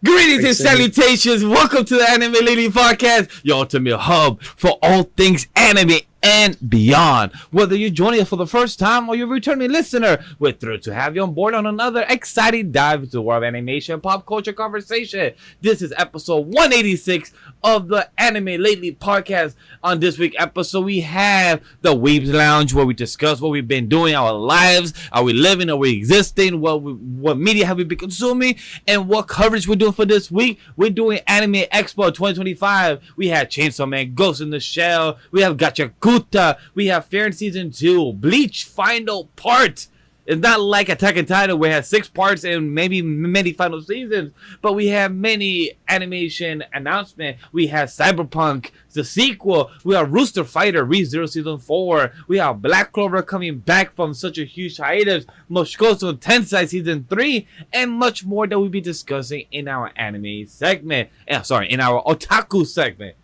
Greetings and salutations. Welcome to the Anime Lady Podcast, your ultimate hub for all things anime and beyond. Whether you're joining us for the first time or you're a returning listener, we're thrilled to have you on board on another exciting dive into the world of animation and pop culture conversation. This is episode 186 of the Anime Lately Podcast. On this week's episode, we have the Weebs Lounge, where we discuss what we've been doing, our lives, are we living, are we existing, what media have we been consuming, and what coverage we're doing for this week. We're doing Anime EXPO 2025. We have Chainsaw Man, Ghost in the Shell, we have Gachakuta, we have Fair in Season 2, Bleach Final Part. It's not like Attack on Titan where it has 6 parts and maybe many final seasons, but we have many animation announcements. We have CYBERPUNK, the sequel. We have Rooster Fighter, ReZero Season 4. We have Black Clover coming back from such a huge hiatus, Mushoku Tensei Season 3, and much more that we'll be discussing in our anime segment. In our Otaku segment.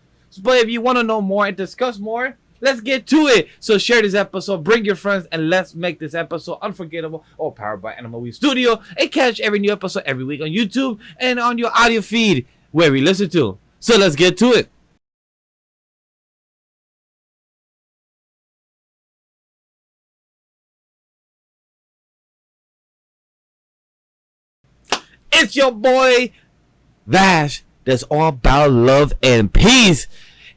But if you want to know more and discuss more, let's get to it. So share this episode, bring your friends, and let's make this episode unforgettable. All powered by AniMa W3 Studio. And catch every new episode every week on YouTube and on your audio feed where we listen to. So let's get to it. It's your boy Vash. That's all about love and peace.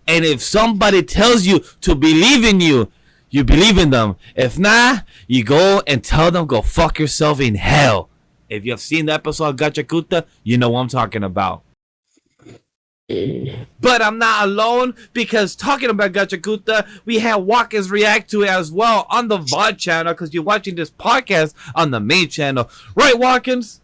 And if somebody tells you to believe in you, you believe in them. If not, you go and tell them go fuck yourself in hell. If you have seen the episode of Gachakuta, you know what I'm talking about. But I'm not alone, because talking about Gachakuta, we have Whawkins react to it as well on the VOD channel, because you're watching this podcast on the main channel. Right, Whawkins?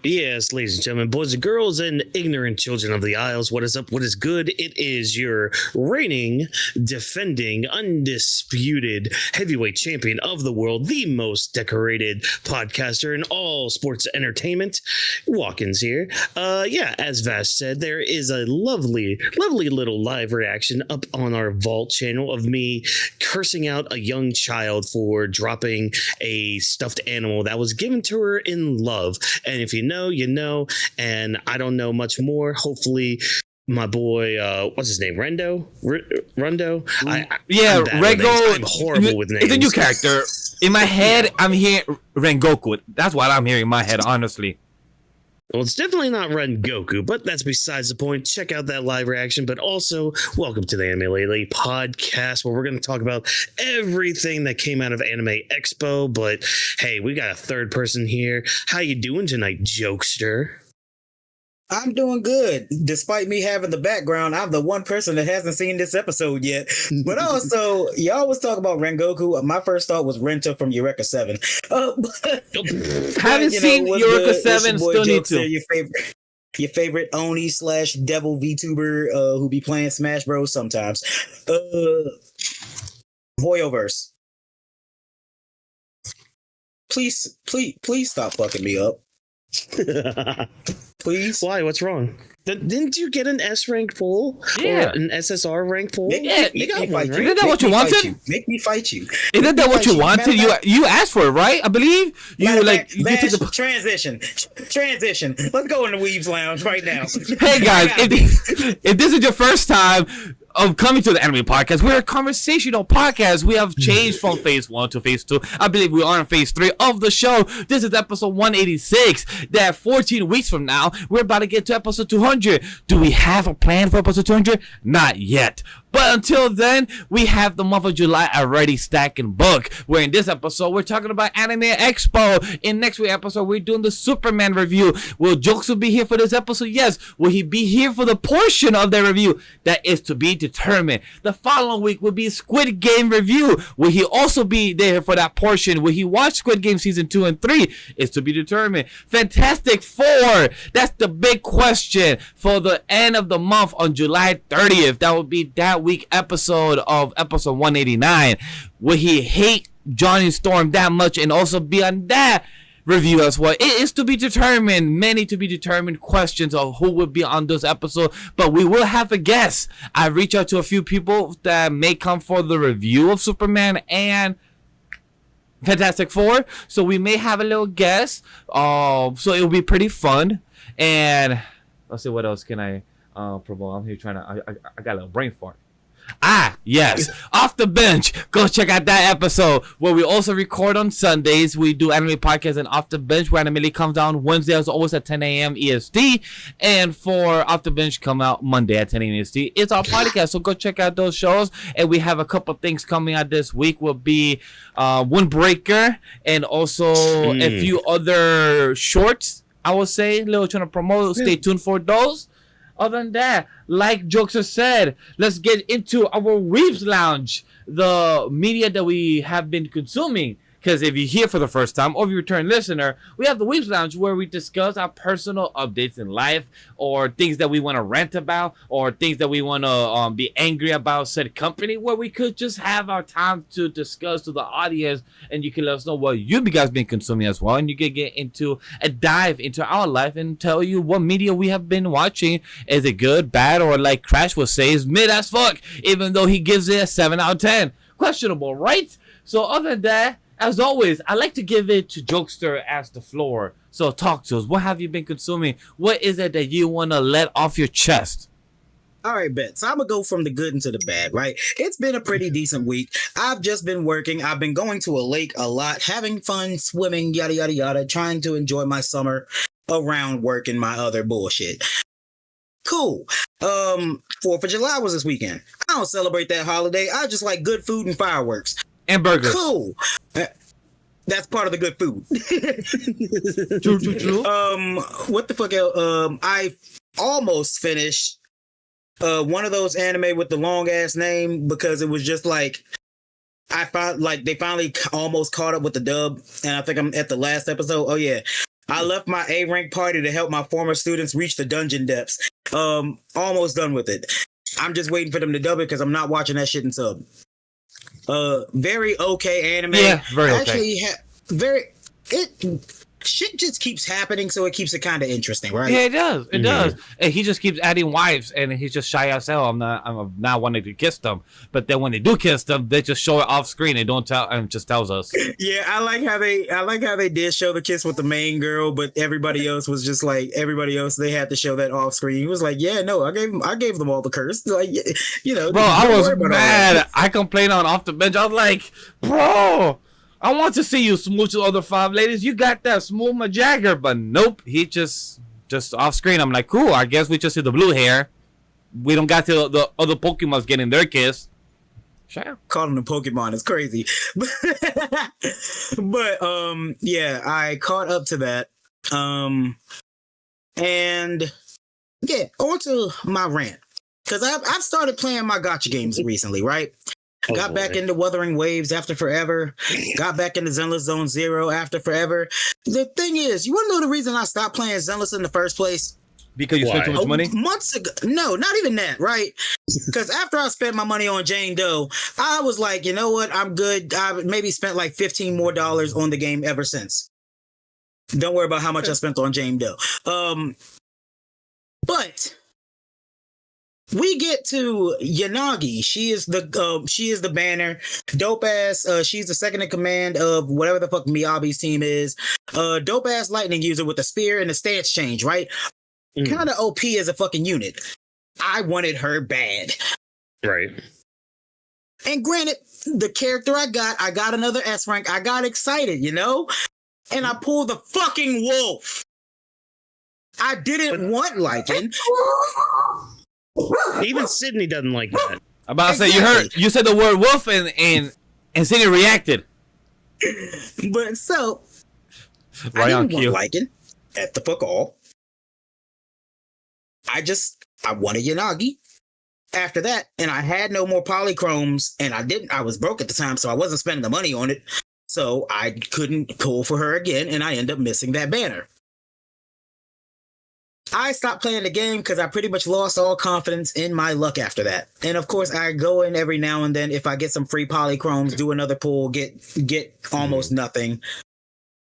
Yes, ladies and gentlemen, boys and girls, and ignorant children of the Isles, what is up, what is good? It is your reigning, defending, undisputed heavyweight champion of the world, the most decorated podcaster in all sports entertainment, Whawkins here. As Vash said, there is a lovely little live reaction up on our Vault channel of me cursing out a young child for dropping a stuffed animal that was given to her in love. And if you know, you know, and I don't know much more. Hopefully, my boy, what's his name, Rendo? Rundo? Rengo. I'm horrible with names. It's a new character. In my head, I'm hearing Rengoku. That's what I'm hearing in my head, honestly. Well, it's definitely not Rengoku, but that's besides the point. Check out that live reaction, but also welcome to the Anime Lately Podcast, where we're going to talk about everything that came out of Anime Expo. But hey, we got a third person here. How you doing tonight, Jokester? I'm doing good. Despite me having the background, I'm the one person that hasn't seen this episode yet. But also, y'all was talking about Rengoku. My first thought was Renta from Eureka 7. Haven't seen Eureka 7, still need to. Your favorite Oni / devil VTuber who be playing Smash Bros sometimes. Voyoverse. Please stop fucking me up. Please. Why? What's wrong? Didn't you get an S rank pull? Yeah. Or an SSR rank pull? You got one, right? Isn't that what you wanted? Make me fight you. Isn't that what you wanted? You asked for it, right? I believe you transition. Let's go in the Weebs Lounge right now. Hey guys, if this is your first time of coming to the Anime Podcast, we're a conversational podcast. We have changed from phase 1 to phase 2. I believe we are in phase 3 of the show. This is episode 186. That 14 weeks from now, we're about to get to episode 200. Do we have a plan for episode 200? Not yet. But until then, we have the month of July already stacking book. Where in this episode, we're talking about Anime Expo. In next week's episode, we're doing the Superman review. Will Jokester be here for this episode? Yes. Will he be here for the portion of the review? That is to be determined. The following week will be Squid Game review. Will he also be there for that portion? Will he watch Squid Game season 2 and 3? Is to be determined. Fantastic Four. That's the big question for the end of the month on July 30th. That will be that week episode of episode 189. Will he hate Johnny Storm that much and also be on that review as well? It is to be determined. Many to be determined questions of who would be on this episode, but we will have a guest. I reached out to a few people that may come for the review of Superman and Fantastic Four, so we may have a little guest. So it'll be pretty fun. And let's see, what else can I promote? I'm here trying to. I got a little brain fart. Yes, Off the Bench. Go check out that episode where we also record on Sundays. We do anime podcast and Off the Bench, where anime comes down Wednesday as always at 10 a.m. EST, and for Off the Bench come out Monday at 10 a.m. EST. It's our podcast, so go check out those shows. And we have a couple things coming out this week. Will be Windbreaker and also a few other shorts. I will say, little trying to promote. Stay tuned for those. Other than that, like Jokester said, let's get into our Weebs Lounge, the media that we have been consuming. Because if you're here for the first time or if you're a return listener, we have the Weebs Lounge where we discuss our personal updates in life or things that we want to rant about or things that we want to be angry about said company, where we could just have our time to discuss to the audience, and you can let us know what you guys been consuming as well, and you can get into a dive into our life and tell you what media we have been watching. Is it good, bad, or like Crash will say, is mid as fuck, even though he gives it a 7 out of 10. Questionable, right? So other than that, as always, I like to give it to Jokester as the floor. So talk to us. What have you been consuming? What is it that you want to let off your chest? All right, bet. So I'm going to go from the good into the bad, right? It's been a pretty decent week. I've just been working. I've been going to a lake a lot, having fun, swimming, yada, yada, yada, trying to enjoy my summer around work and my other bullshit. Cool. 4th of July was this weekend. I don't celebrate that holiday. I just like good food and fireworks. And burgers. Cool. That's part of the good food. True. What the fuck else? I almost finished one of those anime with the long ass name because it was just like I found like they finally almost caught up with the dub, and I think I'm at the last episode. Oh yeah. I left my A rank party to help my former students reach the dungeon depths. Almost done with it. I'm just waiting for them to dub it because I'm not watching that shit in sub. Very okay anime. Yeah, very okay. Actually, shit just keeps happening, so it keeps it kind of interesting, right? Yeah, it does. It does. And he just keeps adding wives, and he's just shy as hell. I'm not wanting to kiss them, but then when they do kiss them, they just show it off screen and don't tell, and just tells us. Yeah, I like how they did show the kiss with the main girl, but everybody else was just like they had to show that off screen. He was like, yeah, no, I gave them all the curse, like, you know. Bro, I was mad. I complained on Off the Bench. I was like, bro, I want to see you smooch the other 5 ladies. You got that smooth my Jagger, but nope. He just off screen. I'm like, cool. I guess we just see the blue hair. We don't got to the other Pokemons getting their kiss. Sure. Calling them Pokemon is crazy. But yeah, I caught up to that. And yeah, on to my rant. Because I've started playing my gacha games recently, right? Got back into Wuthering Waves after forever. Got back into Zenless Zone Zero after forever. The thing is, you want to know the reason I stopped playing Zenless in the first place? Because you spent too much money? Months ago. No, not even that, right? Because after I spent my money on Jane Doe, I was like, you know what? I'm good. I maybe spent like $15 more on the game ever since. Don't worry about how much I spent on Jane Doe. But we get to Yanagi. She is the banner. Dope ass. She's the second in command of whatever the fuck Miyabi's team is. Dope ass lightning user with a spear and a stance change, right? Kind of OP as a fucking unit. I wanted her bad. Right. And granted, the character I got another S rank. I got excited, you know? And I pulled the fucking wolf. I didn't want Lycan. Even Sydney doesn't like that. I'm about to say, you said the word wolf and Sydney reacted. But so, right I on didn't cue. want Lycan at the fuck all. I wanted Yanagi. After that, and I had no more polychromes, and I was broke at the time, so I wasn't spending the money on it. So I couldn't pull for her again, and I ended up missing that banner. I stopped playing the game because I pretty much lost all confidence in my luck after that. And of course, I go in every now and then if I get some free polychromes, do another pull, get almost nothing,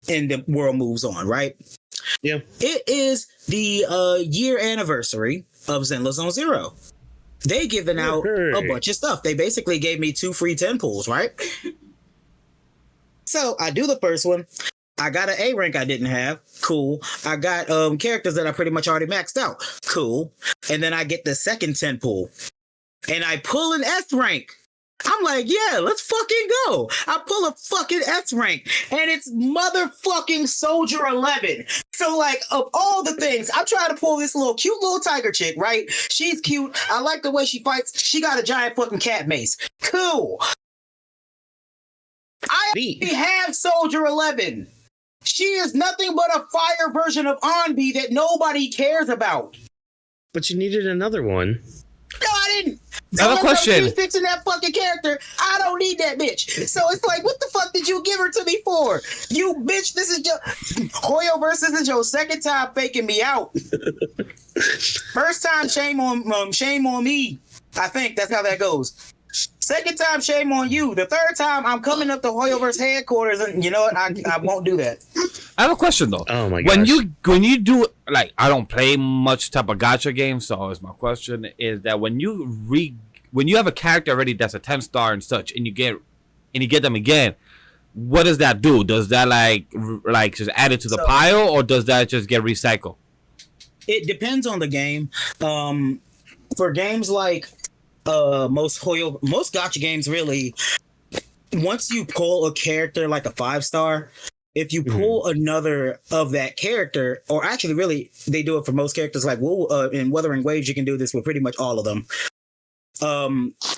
and the world moves on, right? Yeah. It is the year anniversary of Zenless Zone Zero. They given out a bunch of stuff. They basically gave me 2 free 10 pulls, right? So I do the first one. I got an A rank I didn't have. Cool. I got characters that I pretty much already maxed out. Cool. And then I get the second 10 pull. And I pull an S rank. I'm like, yeah, let's fucking go. I pull a fucking S rank. And it's motherfucking Soldier 11. So, like, of all the things, I'm trying to pull this cute little tiger chick, right? She's cute. I like the way she fights. She got a giant fucking cat mace. Cool. I already have Soldier 11. She is nothing but a fire version of Onbi that nobody cares about. But you needed another one. No, I didn't. Another question. She's fixing that fucking character. I don't need that bitch. So it's like, what the fuck did you give her to me for? You bitch, this is your Hoyoverse. This is your second time faking me out. First time, shame on me. I think that's how that goes. Second time, shame on you. The third time, I'm coming up to Hoyoverse headquarters, and you know what? I won't do that. I have a question though. Oh my gosh. When you do, like, I don't play much type of gacha games, so is my question is that when you have a character already that's a 10-star and such, and you get them again, what does that do? Does that like just add it to the pile, or does that just get recycled? It depends on the game. For games like most gacha games, really, once you pull a character like a 5-star, if you pull another of that character, or actually really they do it for most characters, like in Wuthering Waves, you can do this with pretty much all of them.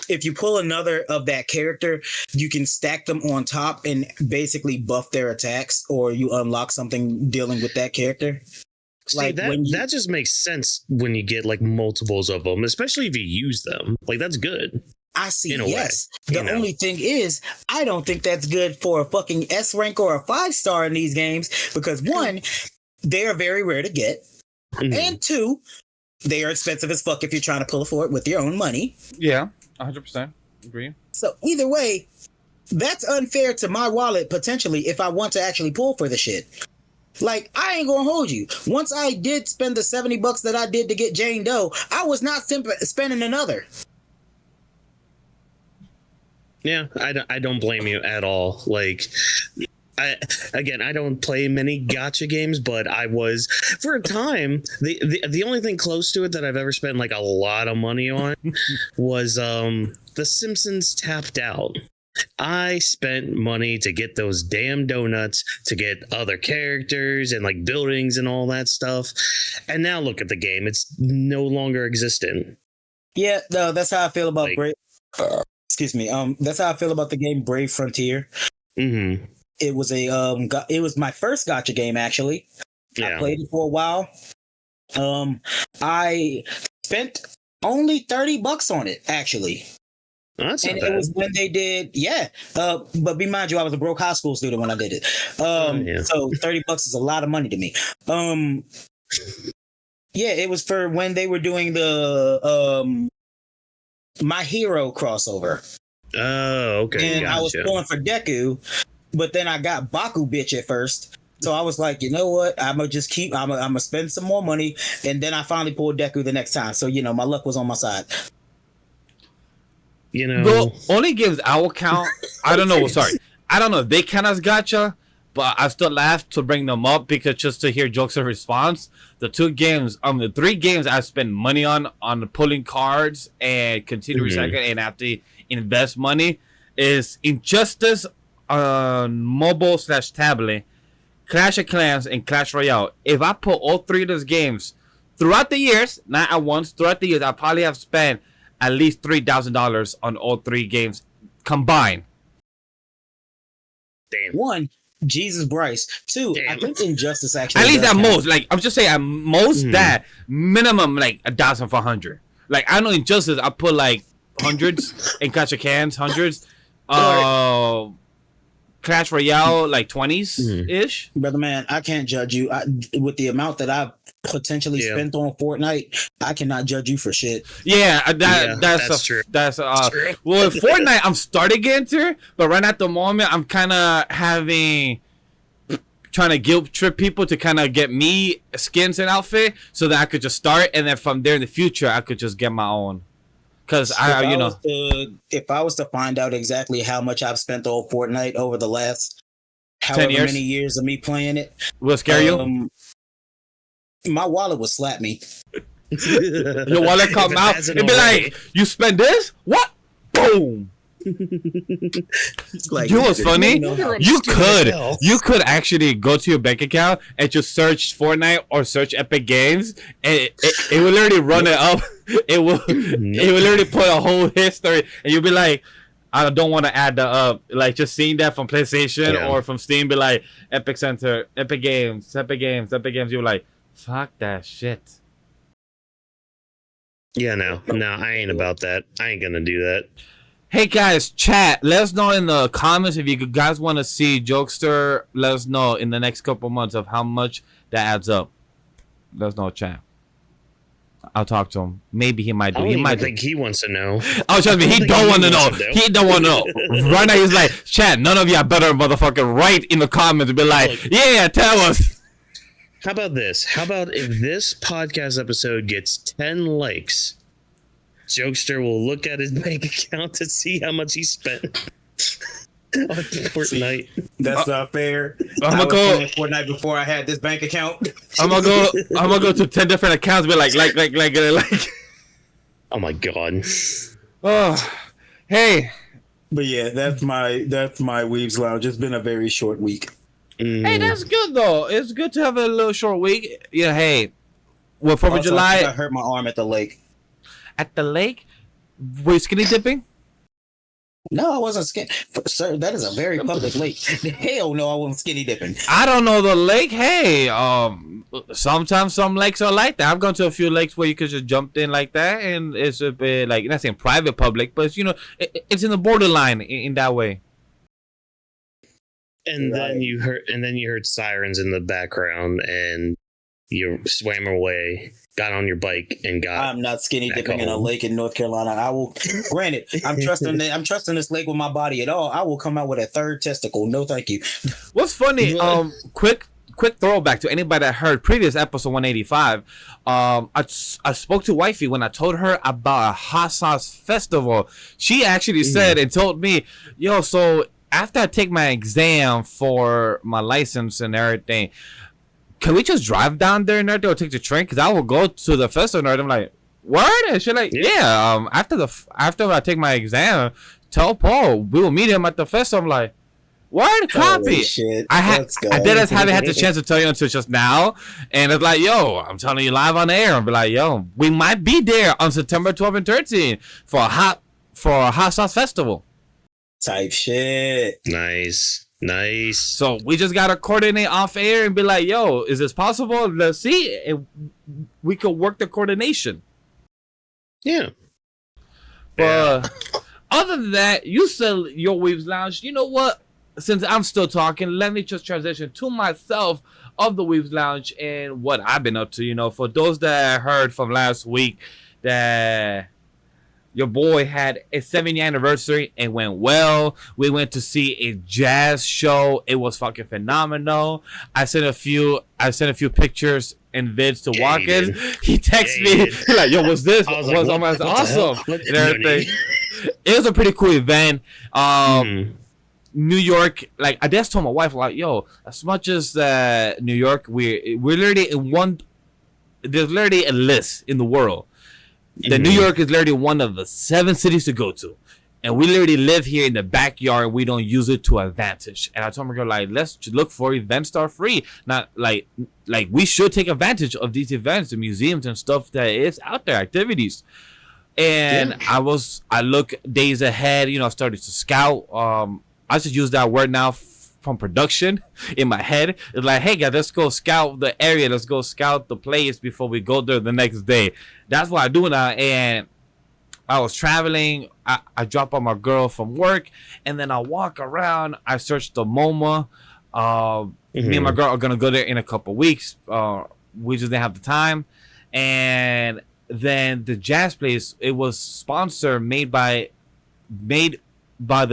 If you pull another of that character, you can stack them on top and basically buff their attacks, or you unlock something dealing with that character. See, Like that just makes sense when you get like multiples of them, especially if you use them. Like, that's good. I see. In a Yes. way, The only thing is, I don't think that's good for a fucking S rank or a 5-star in these games, because one, they are very rare to get, and two, they are expensive as fuck if you're trying to pull for it with your own money. Yeah, 100% agree. So either way, that's unfair to my wallet potentially if I want to actually pull for the shit. Like, I ain't gonna hold you. Once I did spend the $70 that I did to get Jane Doe, I was not spending another. Yeah, I don't blame you at all. Like, I don't play many gacha games, but I was, for a time, the only thing close to it that I've ever spent like a lot of money on was The Simpsons Tapped Out. I spent money to get those damn donuts, to get other characters and like buildings and all that stuff. And now look at the game. It's no longer existent. Yeah, no, that's how I feel about excuse me. That's how I feel about the game Brave Frontier. Mm-hmm. It was it was my first gacha game, actually. Yeah. I played it for a while. I spent only $30 on it, actually. Oh, that's not And bad. it was when they did, but be mind you, I was a broke high school student when I did it. So $30 is a lot of money to me. Yeah, it was for when they were doing the My Hero crossover. Oh, okay. And I was going for Deku, but then I got Baku bitch at first. So I was like, you know what? I'm gonna spend some more money, and then I finally pulled Deku the next time. So my luck was on my side. The only games I will count, I don't know. Sorry, I don't know if they count as gacha, but I still laugh to bring them up because just to hear Jokester's response. The 3 games I spend money on pulling cards and continue recycling and have to invest money is Injustice on mobile/tablet, Clash of Clans, and Clash Royale. If I put all 3 of those games throughout the years, not at once, throughout the years, I probably have spent at least $3,000 on all 3 games combined. Damn. 1, Jesus Bryce. 2, Damn. I think Injustice actually. At least does at count. most, like I'm just saying, at most that minimum like 1,400. Like I know Injustice, I put like hundreds in Clash of Clans, hundreds. Clash Royale like 20s ish. Brother man, I can't judge you. With the amount that I've potentially spent on Fortnite, I cannot judge you for shit. Yeah, that's true. That's true. Well, with Fortnite, I'm starting to enter, but right at the moment, I'm kind of trying to guilt trip people to kind of get me skins and outfit so that I could just start, and then from there in the future, I could just get my own. Because if I was to find out exactly how much I've spent on Fortnite over the last however years? many years of me playing it. Will it scare you? My wallet would slap me. Your wallet come out and be like, "You spend this? What? Boom!" Like, you know what's funny? You could actually go to your bank account and just search Fortnite or search Epic Games, and it will literally run it up. It will literally put a whole history, and you'll be like, I don't want to add that up. Like, just seeing that from PlayStation or from Steam, be like, Epic Center, Epic Games. You're like, fuck that shit. Yeah, no, I ain't about that. I ain't gonna do that. Hey guys, chat. Let us know in the comments if you guys want to see Jokester. Let us know in the next couple months of how much that adds up. Let us know, chat. I'll talk to him. Maybe he might do. He might think he wants to know. Oh, trust me, he don't want to know. He don't want to know. Right now, he's like, chat. None of y'all better motherfucking write in the comments and be like, yeah, tell us. How about this? How about if this podcast episode gets 10 likes? Jokester will look at his bank account to see how much he spent on Fortnite. That's not fair. I'm gonna go Fortnite before I had this bank account. I'm gonna go to 10 different accounts. Be like. Oh my god. Oh, hey. But yeah, that's my Weebs Lounge. It's been a very short week. Hey, that's good though. It's good to have a little short week. Yeah. Hey, what 4th of July? I hurt my arm at the lake. At the lake? Were you skinny dipping? No, I wasn't skinny. Sir, that is a very public lake. Hell no, I wasn't skinny dipping. I don't know the lake. Hey, sometimes some lakes are like that. I've gone to a few lakes where you could just jump in like that, and it's a bit like, not saying private public, but it's in the borderline in that way. And then you heard sirens in the background, and you swam away, got on your bike, and got. I'm not skinny dipping in a lake in North Carolina. I will. Granted, I'm trusting this lake with my body at all. I will come out with a third testicle. No, thank you. What's funny? Quick throwback to anybody that heard previous episode 185. I spoke to Wifey when I told her about a hot sauce festival. She actually said and told me, "Yo, so after I take my exam for my license and everything, can we just drive down there and everything or take the train? Because I will go to the festival and I'm like, word? And she's like, yeah. After I take my exam, tell Paul we will meet him at the festival. I'm like, word, copy. Shit. I haven't had the chance to tell you until just now, and it's like, yo, I'm telling you live on air. And be like, yo, we might be there on September 12th and 13th for a hot sauce festival. Type shit. Nice. So we just gotta coordinate off air and be like, yo, is this possible? Let's see if we could work the coordination. Yeah. But other than that, you said your Weebs Lounge. You know what? Since I'm still talking, let me just transition to myself of the Weebs Lounge and what I've been up to. For those that heard from last week that your boy had a 7th anniversary and went well. We went to see a jazz show. It was fucking phenomenal. I sent a few pictures and vids to Whawkins. He texted me. He's like, yo, what's this? I was was like, almost what awesome. and everything. It was a pretty cool event. New York, like I just told my wife, like, yo, as much as New York, we're literally in one. There's literally a list in the world. That New York is literally one of the 7 cities to go to, and we literally live here in the backyard. We don't use it to advantage. And I told my girl, like, let's look for events that are free. Not like we should take advantage of these events, the museums and stuff that is out there, activities. And I look days ahead. I started to scout. I just use that word now from production in my head. It's like, hey guys, let's go scout the area. Let's go scout the place before we go there the next day. That's what I do now. And I was traveling. I drop off my girl from work, and then I walk around. I search the MoMA. Me and my girl are gonna go there in a couple weeks. We just didn't have the time. And then the jazz place, it was sponsored, made by the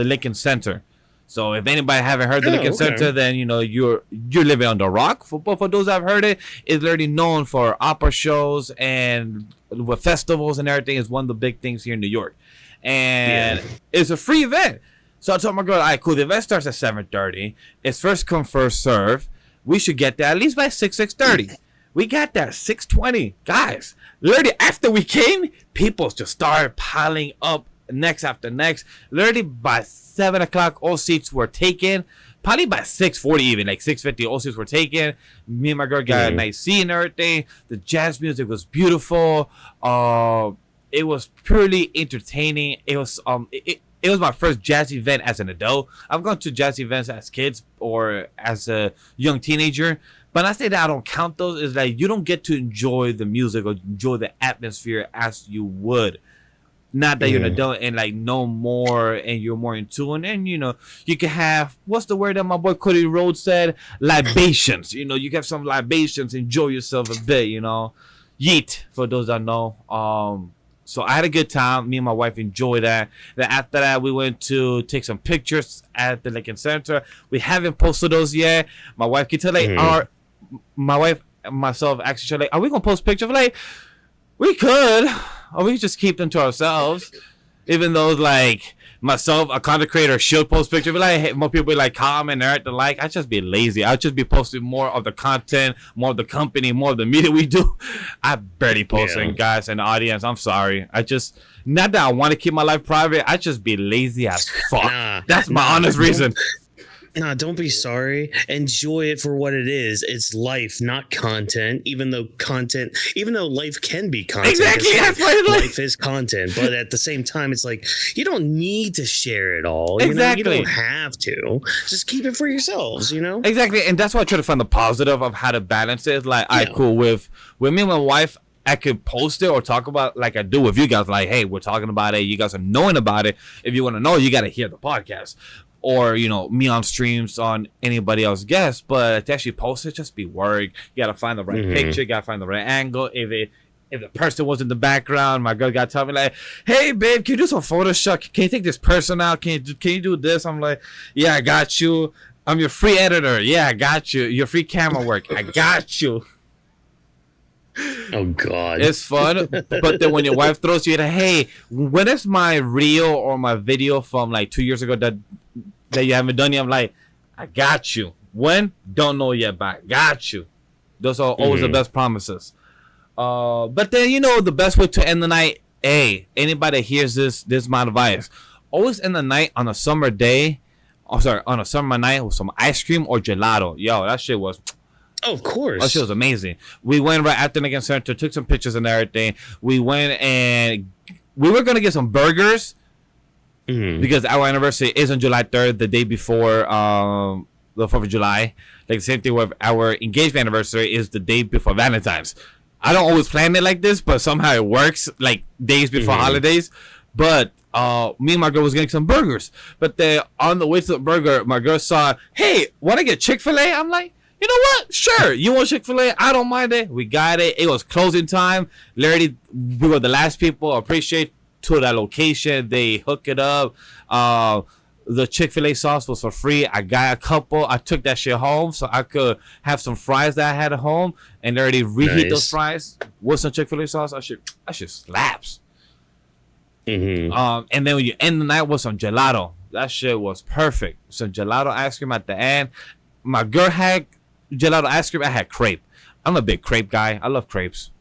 Lincoln Center. So if anybody haven't heard the Lincoln Center, then you're living on the rock. But for those that have heard it, it's already known for opera shows and with festivals and everything. Is one of the big things here in New York, and it's a free event. So I told my girl, all right, cool. The event starts at 7:30. It's first come, first serve. We should get there at least by 6:30. We got there at 6:20. Guys, literally after we came, people just started piling up next after next. Literally by 7 o'clock, all seats were taken. Probably by 6:40 even, like 6:50, all seats were taken. Me and my girl got a nice seat and everything. The jazz music was beautiful. It was purely entertaining. It was it was my first jazz event as an adult. I've gone to jazz events as kids or as a young teenager. But I say that I don't count those. Is like you don't get to enjoy the music or enjoy the atmosphere as you would. Not that you're an adult and like know more and you're more in tune. And you know, you can have, what's the word that my boy Cody Rhodes said? Libations. You know, you can have some libations, enjoy yourself a bit, you know. Yeet, for those that know. So I had a good time. Me and my wife enjoyed that. Then after that, we went to take some pictures at the Lincoln Center. We haven't posted those yet. My wife can tell like my wife and myself actually like, are we gonna post pictures? Like, we could, or we could just keep them to ourselves. Even though like myself, a content creator, should post pictures. But like, hey, more people like comment or the like. I just be lazy. I just be posting more of the content, more of the company, more of the media we do. I barely posting, guys, and the audience. I'm sorry. I just, not that I want to keep my life private. I just be lazy as fuck. That's my honest reason. Nah, don't be sorry. Enjoy it for what it is. It's life, not content. Even though life can be content. Exactly. That's what life is content. But at the same time, it's like you don't need to share it all. Exactly. You know? You don't have to. Just keep it for yourselves. You know. Exactly, and that's why I try to find the positive of how to balance it. Like, all right, cool. With me and my wife, I could post it or talk about it like I do with you guys. Like, hey, we're talking about it. You guys are knowing about it. If you want to know, you got to hear the podcast. Or, you know, me on streams on anybody else's guest. But to actually post it, just be worried. You got to find the right picture. You got to find the right angle. If the person was in the background, my girl got to tell me like, hey, babe, can you do some Photoshop? Can you take this person out? Can you do this? I'm like, yeah, I got you. I'm your free editor. Yeah, I got you. Your free camera work. I got you. Oh, God. It's fun. But then when your wife throws you in, hey, when is my reel or my video from like 2 years ago that you haven't done yet? I'm like, I got you. When? Don't know yet, but I got you. Those are always the best promises. But then, you know, the best way to end the night, hey, anybody that hears this is my advice. Always end the night on a summer day. On a summer night with some ice cream or gelato. Yo, that shit was... Oh, of course. That shit was amazing. We went right after Lincoln Center, took some pictures and everything. We went and we were going to get some burgers because our anniversary is on July 3rd, the day before the 4th of July. Like the same thing with our engagement anniversary is the day before Valentine's. I don't always plan it like this, but somehow it works, like days before holidays. But me and my girl was getting some burgers. But then on the way to the burger, my girl saw, hey, want to get Chick-fil-A? I'm like, you know what? Sure. You want Chick-fil-A? I don't mind it. We got it. It was closing time. Literally, we were the last people. Appreciate to that location. They hook it up. The Chick-fil-A sauce was for free. I got a couple. I took that shit home so I could have some fries that I had at home and literally reheat those fries with some Chick-fil-A sauce. That shit slaps. And then when you end the night with some gelato, that shit was perfect. Some gelato ice cream at the end. My girl had gelato ice cream. I had crepe. I'm a big crepe guy. I love crepes.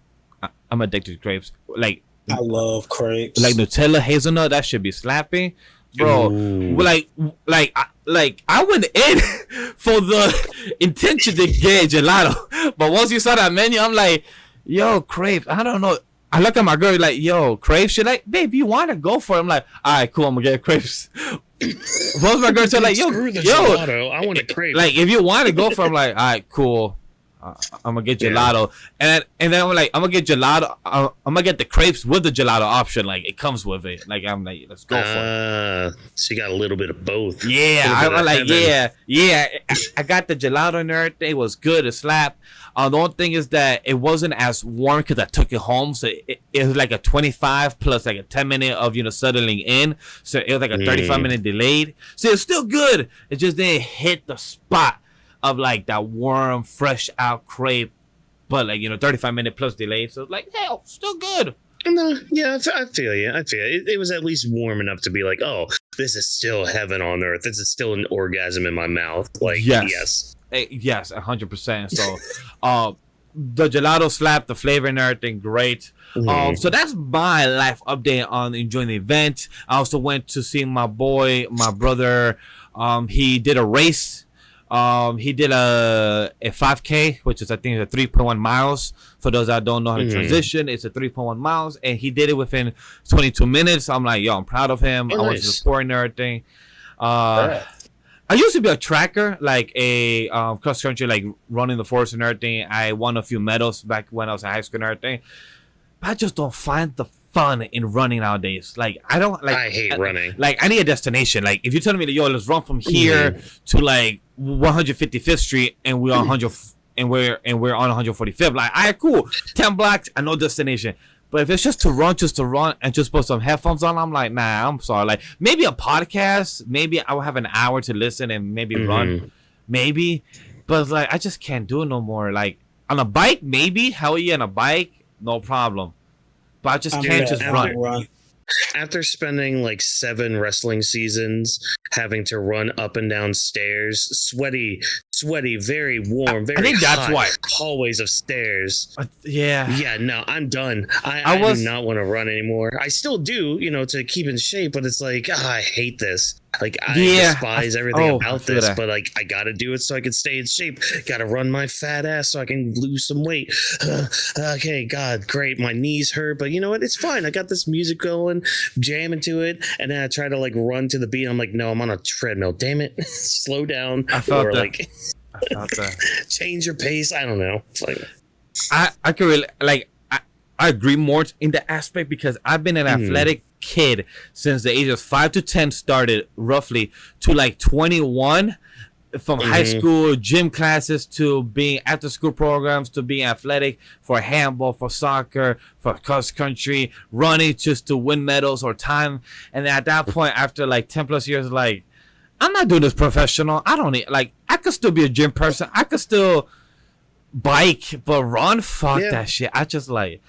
I'm addicted to crepes. Like, I love crepes. Like Nutella, hazelnut, that should be slapping. Bro, like I went in for the intention to get gelato. But once you saw that menu, I'm like, yo, crepes. I don't know. I look at my girl like, yo, crepes. She's like, babe, you want to go for it? I'm like, all right, cool. I'm going to get crepes. Once my girl said like, yo, gelato. I want a crepe. Like, if you want to go for it, I'm like, all right, cool. I'm gonna get gelato, and then I'm like, I'm gonna get gelato. I'm gonna get the crepes with the gelato option. Like, it comes with it. Like, I'm like, let's go for it. So you got a little bit of both. Yeah, I'm like, yeah. I got the gelato and everything. It was good. It slapped. The only thing is that it wasn't as warm because I took it home. So it was like a 25 plus like a 10-minute of settling in. So it was like a 35-minute delayed. So it's still good. It just didn't hit the spot of like that warm, fresh out crepe, but like 35-minute plus delay. So like, hell, still good. No, yeah, I feel you. It was at least warm enough to be like, oh, this is still heaven on earth. This is still an orgasm in my mouth. Like, yes. Yes, 100%. So, the gelato slap, the flavor and everything, great. So that's my life update on enjoying the event. I also went to see my brother. He did a race. He did a 5K, which is I think a 3.1 miles. For those that don't know how to transition, it's a 3.1 miles, and he did it within 22 minutes. I'm like, yo, I'm proud of him. I went to support and everything. I used to be a tracker, like a cross country, like running the forest and everything. I won a few medals back when I was in high school and everything. But I just don't find the fun in running nowadays. Like I don't like. I hate running. Like I need a destination. Like if you're telling me that yo, let's run from here to like 155th Street, and we're on 100 and we're on 145th. Like, all right, cool. 10 blocks, I know destination. But if it's just to run, and just put some headphones on, I'm like, nah, I'm sorry. Like, maybe a podcast, maybe I will have an hour to listen and maybe run, maybe. But, like, I just can't do it no more. Like, on a bike, maybe. Hell yeah, on a bike, no problem. But I just can't just run. After spending like 7 wrestling seasons having to run up and down stairs, sweaty, very warm, very I think hot, that's why. Hallways of stairs. Yeah, no, I'm done. I do not want to run anymore. I still do, to keep in shape, but it's like, I hate this. Like, I despise everything about this, but like, I gotta do it so I can stay in shape. Gotta run my fat ass so I can lose some weight. Okay, God, great. My knees hurt, but you know what? It's fine. I got this music going, jamming to it, and then I try to like run to the beat. I'm like, no, I'm on a treadmill. Damn it. Slow down. I felt that. Change your pace. I don't know. It's like, I can really, like, I agree more in that aspect because I've been an athletic kid since the age of 5 to 10 started roughly to like 21, from high school gym classes to being after school programs to being athletic for handball, for soccer, for cross country, running just to win medals or time. And at that point, after like 10 plus years, like, I'm not doing this professional. I don't need, like, I could still be a gym person. I could still bike, but run, fuck that shit. I just like,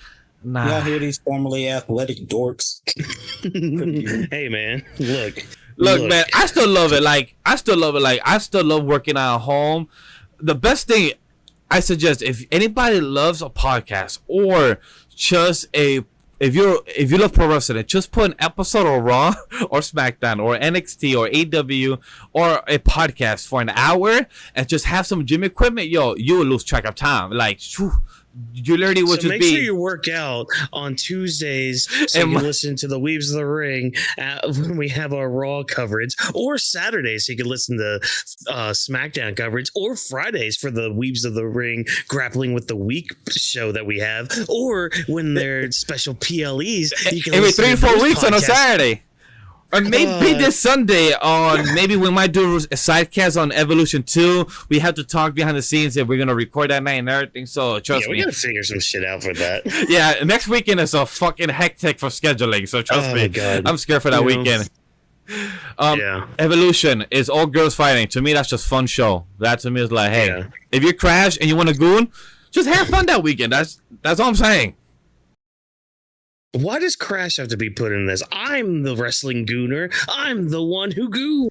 nah. Y'all hear these formerly athletic dorks? Hey, man, look, man, I still love it. Like, I still love working out at home. The best thing I suggest, if anybody loves a podcast or just if you love pro wrestling, just put an episode of Raw or SmackDown or NXT or AW or a podcast for an hour and just have some gym equipment. Yo, you will lose track of time. Like, you literally would just make sure you work out on Tuesdays so you can listen to the Weebs of the Ring when we have our Raw coverage, or Saturdays so you can listen to SmackDown coverage, or Fridays for the Weebs of the Ring Grappling with the Week show that we have, or when they're special PLEs, you can every 3 or 4 weeks on a Saturday. Or maybe this Sunday maybe we might do a sidecast on Evolution 2. We have to talk behind the scenes if we're going to record that night and everything. So trust me. We got to figure some shit out for that. Yeah, next weekend is a fucking hectic for scheduling. So trust me. God. I'm scared for that weekend. Evolution is all girls fighting. To me, that's just fun show. That to me is like, hey, if you crash and you want to goon, just have fun that weekend. That's all I'm saying. Why does Crash have to be put in this? I'm the wrestling gooner. I'm the one who goo.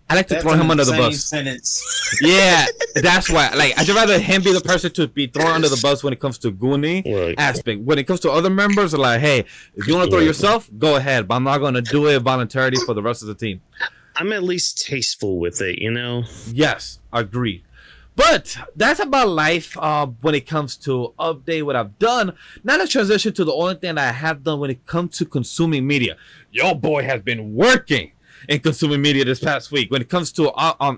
I like to throw him under the bus. Sentence. Yeah, that's why. Like, I'd rather him be the person to be thrown under the bus when it comes to gooning aspect. When it comes to other members, like, hey, if you want to throw yourself, go ahead. But I'm not going to do it voluntarily for the rest of the team. I'm at least tasteful with it, Yes, agreed. But that's about life when it comes to update what I've done. Now let's transition to the only thing that I have done when it comes to consuming media. Your boy has been working in consuming media this past week. When it comes to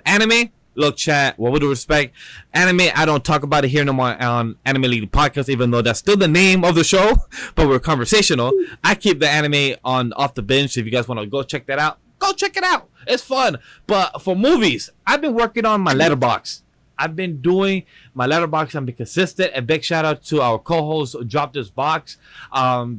anime, look, chat, well, with due respect, anime, I don't talk about it here no more on Anime League Podcast, even though that's still the name of the show, but we're conversational. I keep the anime on Off the Bench. If you guys want to go check that out, go check it out. It's fun. But for movies, I've been working on my letterbox. I've been doing my letterbox and be consistent. A big shout out to our co-host Drop This Box.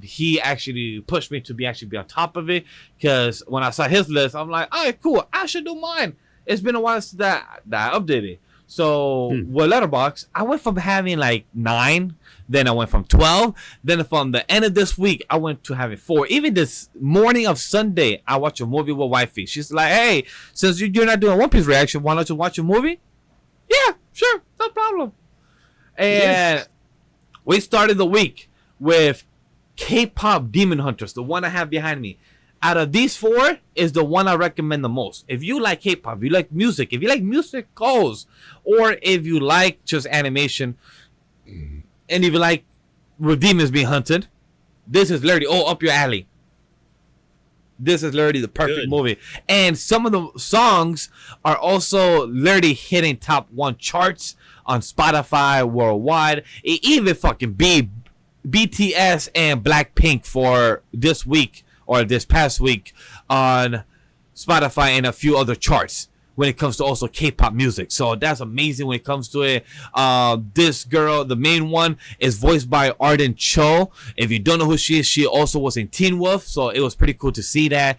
He actually pushed me to be on top of it, because when I saw his list, I'm like, all right, cool, I should do mine. It's been a while since that I updated. So with Letterboxd, I went from having like 9, then I went from 12, then from the end of this week, I went to having 4. Even this morning of Sunday, I watched a movie with wifey. She's like, "Hey, since you're not doing One Piece reaction, why don't you watch a movie?" Yeah, sure, no problem. And we started the week with K-pop Demon Hunters, the one I have behind me. Out of these 4 is the one I recommend the most. If you like K-pop, if you like music, if you like musicals, or if you like just animation, and if you like where demons being hunted, this is literally up your alley. This is literally the perfect movie. And some of the songs are also literally hitting top 1 charts on Spotify worldwide. It even fucking beat BTS and Blackpink for this week or this past week on Spotify and a few other charts when it comes to also K-pop music. So that's amazing when it comes to it. This girl, the main one, is voiced by Arden Cho. If you don't know who she is, she also was in Teen Wolf. So it was pretty cool to see that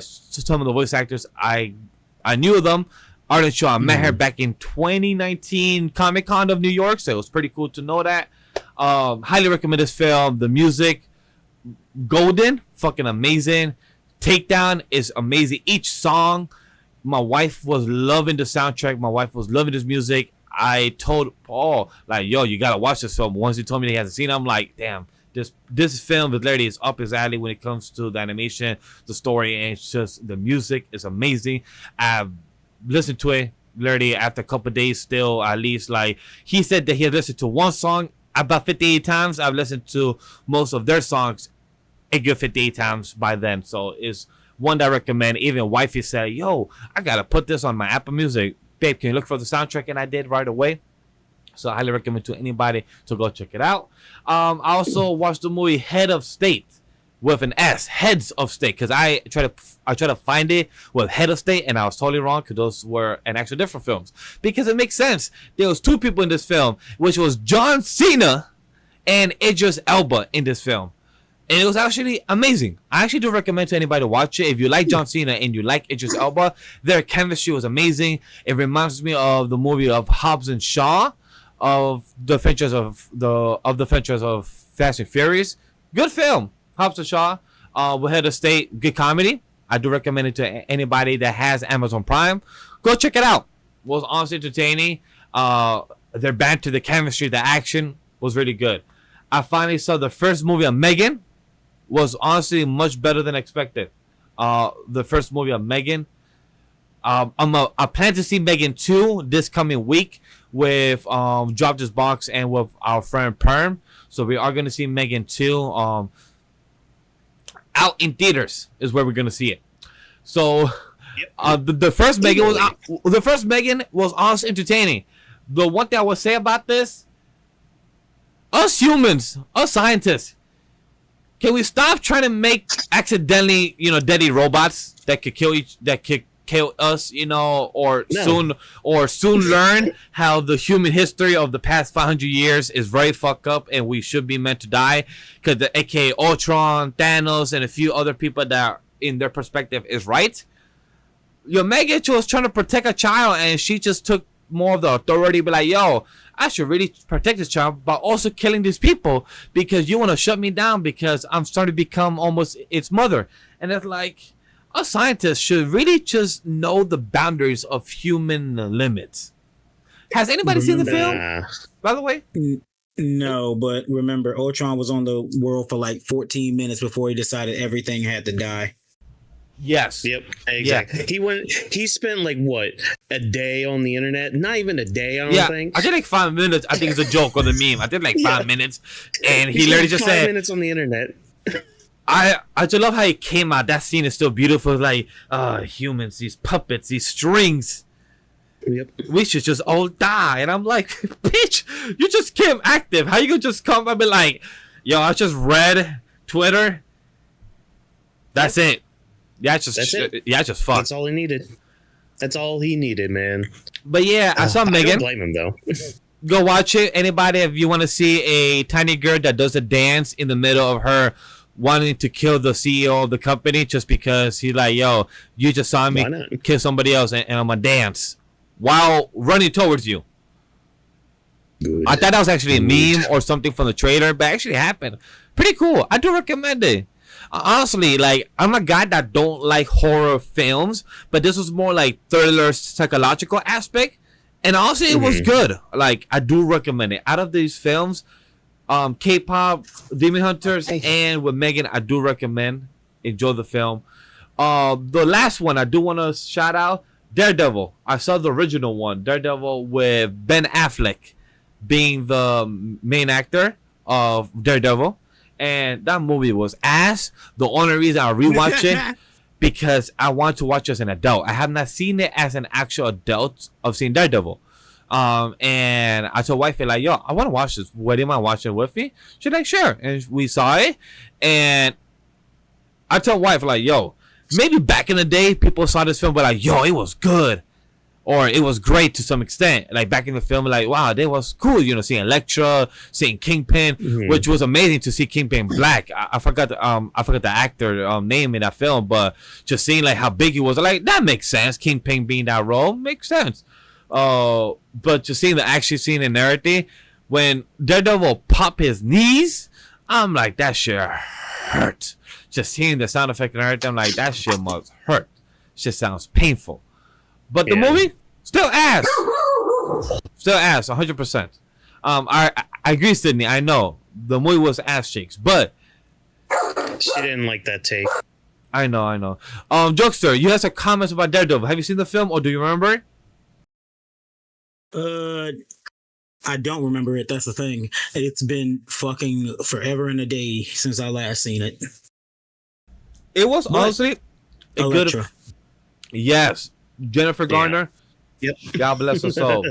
some of the voice actors, I knew of them. Arden Cho, I met her back in 2019 Comic-Con of New York. So it was pretty cool to know that. Highly recommend this film. The music, golden, fucking amazing. Takedown is amazing. Each song, my wife was loving the soundtrack. My wife was loving this music. I told Paul, like, yo, you gotta watch this film. Once he told me that he hasn't seen it, I'm like, damn, this film with literally is up his alley when it comes to the animation, the story, and it's just the music is amazing. I've listened to it literally after a couple of days still, at least. Like, he said that he had listened to one song about 58 times. I've listened to most of their songs a good 58 times by then. So it's one that I recommend. Even wifey said, yo, I gotta put this on my Apple Music. Babe, can you look for the soundtrack? And I did right away. So I highly recommend to anybody to go check it out. I also watched the movie Head of State with an S, Heads of State, because I try to find it with Head of State, and I was totally wrong because those were an actual different films. Because it makes sense. There was 2 people in this film, which was John Cena and Idris Elba in this film. And it was actually amazing. I actually do recommend to anybody to watch it. If you like John Cena and you like Idris Elba, their chemistry was amazing. It reminds me of the movie of Hobbs and Shaw, of the Adventures of Fast and Furious. Good film, Hobbs and Shaw. With Head of State, good comedy. I do recommend it to anybody that has Amazon Prime. Go check it out. It was honestly entertaining. Their banter, the chemistry, the action was really good. I finally saw the first movie of Megan. Was honestly much better than expected. The first movie of Megan. I plan to see Megan 2 this coming week with Drop This Box and with our friend Perm. So we are going to see Megan 2 out in theaters is where we're going to see it. So the first Megan was honestly entertaining. The one thing I would say about this, us humans, us scientists, can we stop trying to make accidentally, deadly robots that could kill us, or soon learn how the human history of the past 500 years is very fucked up and we should be meant to die because the aka Ultron, Thanos, and a few other people that in their perspective is right. Your Megan was trying to protect a child and she just took more of the authority, be like, yo, I should really protect this child, but also killing these people because you want to shut me down because I'm starting to become almost its mother. And it's like, us scientists should really just know the boundaries of human limits. Has anybody seen the film, by the way? No, but remember, Ultron was on the world for like 14 minutes before he decided everything had to die. Yes. Yep. Exactly. Yeah. He spent like what, a day on the internet? Not even a day, I don't think. I did like 5 minutes. I think it's a joke or the meme. I did like 5 minutes, and he literally just 5 said minutes on the internet. I just love how it came out. That scene is still beautiful. Like, humans, these puppets, these strings. Yep. We should just all die. And I'm like, bitch, you just came active. How you gonna just come and be like, yo, I just read Twitter. That's it. Yeah, it's just fucked. That's all he needed. That's all he needed, man. But yeah, I saw Megan. I don't blame him though. Go watch it. Anybody, if you want to see a tiny girl that does a dance in the middle of her wanting to kill the CEO of the company just because he's like, yo, you just saw me kill somebody else and I'm gonna dance. while running towards you. Good. I thought that was actually a meme or something from the trailer, but it actually happened. Pretty cool. I do recommend it. Honestly, like, I'm a guy that don't like horror films, but this was more like thriller psychological aspect, and also it was good. Like, I do recommend it. Out of these films, K-pop, Demon Hunters, and with Megan, I do recommend. Enjoy the film. The last one I do want to shout out, Daredevil. I saw the original one, Daredevil, with Ben Affleck being the main actor of Daredevil, and that movie was ass. The only reason I rewatch it because I want to watch it as an adult. I have not seen it as an actual adult. I've seen Daredevil, and I told wifey like, "Yo, I want to watch this. What do you mind watching it with me?" She's like, "Sure," and we saw it, and I told wife like, "Yo, maybe back in the day people saw this film, but like, yo, it was good." Or it was great to some extent. Like back in the film, like, wow, that was cool. You know, seeing Elektra, seeing Kingpin, which was amazing to see Kingpin black. I forgot the actor name in that film, but just seeing like how big he was, like that makes sense. Kingpin being that role makes sense. But just seeing the action scene and everything, when Daredevil pop his knees, I'm like, that shit hurt. Just hearing the sound effect and everything, I'm like, that shit must hurt. Shit sounds painful. But the movie, still ass. Still ass, 100%. I agree, Sydney. I know. The movie was ass cheeks, but She didn't like that take. I know. Jokester, you had some comments about Daredevil. Have you seen the film or do you remember it? I don't remember it. That's the thing. It's been fucking forever and a day since I last seen it. It was honestly a Elektra. good. Yes, Jennifer Garner. Yep. God bless her soul.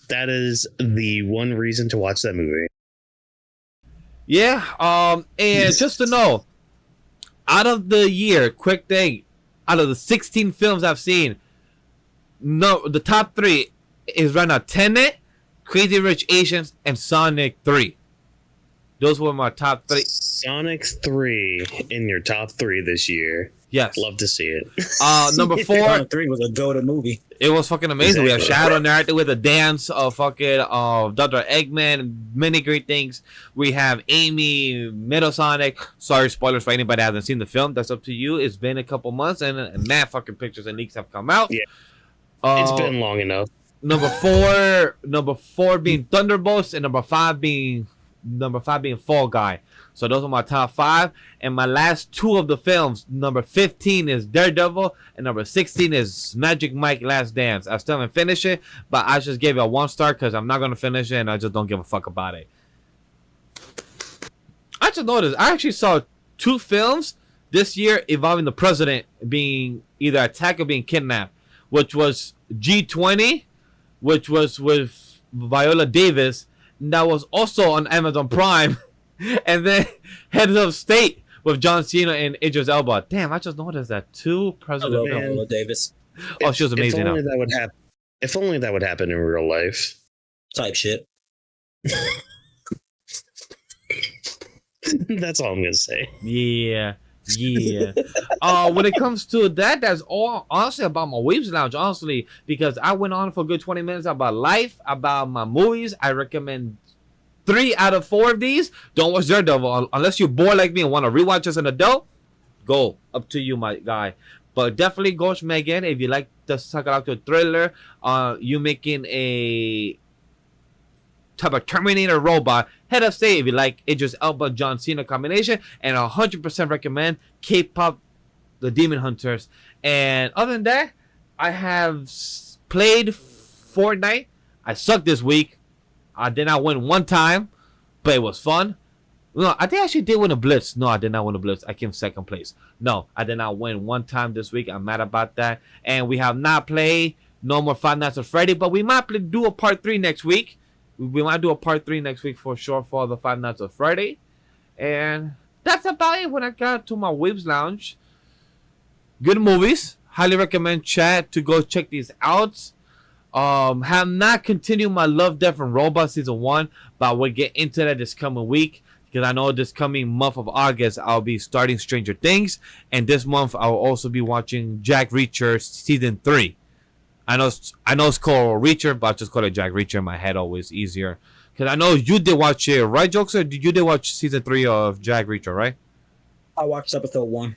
That is the one reason to watch that movie. Yeah. And just to know, out of the year, quick thing, out of the 16 films I've seen, no, the top 3 is right now Tenet, Crazy Rich Asians, and Sonic 3. Those were my top 3. Sonic 3 in your top 3 this year. Yes. Love to see it. Number 4. Sonic 3 was a go-to movie. It was fucking amazing. We have Exactly. Shadow narrative with a dance of fucking Dr. Eggman, many great things. We have Amy, Metal Sonic. Sorry, spoilers for anybody that hasn't seen the film. That's up to you. It's been a couple months and mad fucking pictures and leaks have come out. Yeah. It's been long enough. Number 4 being Thunderbolts, and number 5 being Fall Guy. So those are my top 5. And my last 2 of the films, number 15 is Daredevil, and number 16 is Magic Mike Last Dance. I still haven't finished it, but I just gave it a 1 star because I'm not gonna finish it, and I just don't give a fuck about it. I just noticed I actually saw 2 films this year involving the president being either attacked or being kidnapped, which was G20, which was with Viola Davis, and that was also on Amazon Prime, and then Heads of State with John Cena and Idris Elba. Damn, I just noticed that 2 I president love films. Viola Davis Oh, she was amazing. If only Now. that would happen. If only that would happen in real life. type shit. That's all I'm gonna say. Yeah. When it comes to that, that's all honestly about my Weebs Lounge, honestly, because I went on for a good 20 minutes about life, about my movies. I recommend 3 out of 4 of these. Don't watch Daredevil unless you're bored like me and want to rewatch as an adult. Go up to you, my guy. But definitely go watch Megan if you like the psychological thriller. You making a type of Terminator robot. Head of State if you like Idris Elba John Cena combination, and 100% recommend K-pop The Demon Hunters. And other than that, I have played Fortnite. I sucked this week. I did not win 1 time, but it was fun. No, I think I actually did win a blitz. No, I did not win a blitz. I came 2nd place. No, I did not win 1 time this week. I'm mad about that. And we have not played no more Five Nights at Freddy, but we might do a part 3 next week. We might do a part 3 next week for sure for the Five Nights at Freddy. And that's about it when I got to my Weebs Lounge. Good movies. Highly recommend chat to go check these out. Have not continued my Love, Death, and Robots season 1, but we'll get into that this coming week. Because I know this coming month of August, I'll be starting Stranger Things. And this month, I'll also be watching Jack Reacher season 3. I know it's called Reacher, but I just call it Jack Reacher in my head. Always easier. Because I know you did watch it, right, Jokester? You did watch season 3 of Jack Reacher, right? I watched episode 1.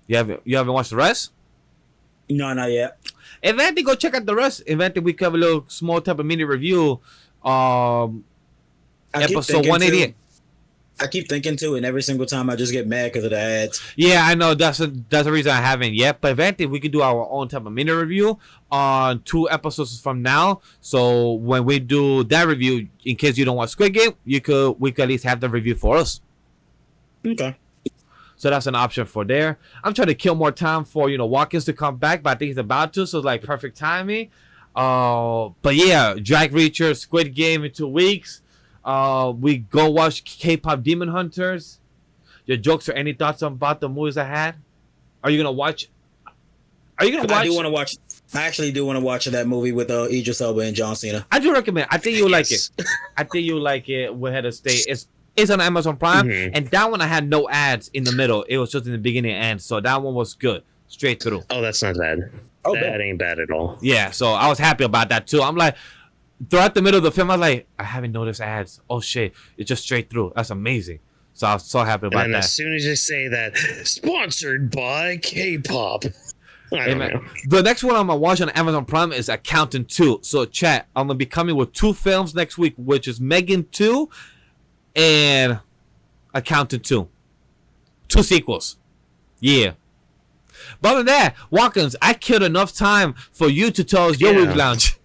You haven't watched the rest? No, not yet. Eventually, go check out the rest. Eventually, we cover a little small type of mini review. Episode 188. I keep thinking too, and every single time I just get mad because of the ads. Yeah, I know that's the reason I haven't yet. But eventually, we could do our own type of mini review on 2 episodes from now. So when we do that review, in case you don't watch Squid Game, we could at least have the review for us. Okay. So that's an option for there. I'm trying to kill more time for Whawkins to come back, but I think he's about to. So it's like perfect timing. But yeah, Jack Reacher, Squid Game in 2 weeks. We go watch K-pop Demon Hunters. Your jokes or any thoughts about the movies I had? Are you gonna watch? I do want to watch. I actually do want to watch that movie with Idris Elba and John Cena. I do recommend. I think you'll like it. I think you'll like it. We're head of state. It's on Amazon Prime, and that one I had no ads in the middle. It was just in the beginning and end, so that one was good, straight through. Oh, that's not bad. Oh, that ain't bad at all. Yeah, so I was happy about that too. I'm like, throughout the middle of the film, I was like, I haven't noticed ads. Oh shit, it's just straight through. That's amazing. So I was so happy about and that. As soon as you say that, sponsored by K-pop. I don't know. The next one I'm gonna watch on Amazon Prime is Accountant 2. So chat, I'm gonna be coming with 2 films next week, which is Megan 2 and Accountant 2. 2 sequels. Yeah. But other than that, Whawkins, I killed enough time for you to tell us your Weebs Lounge.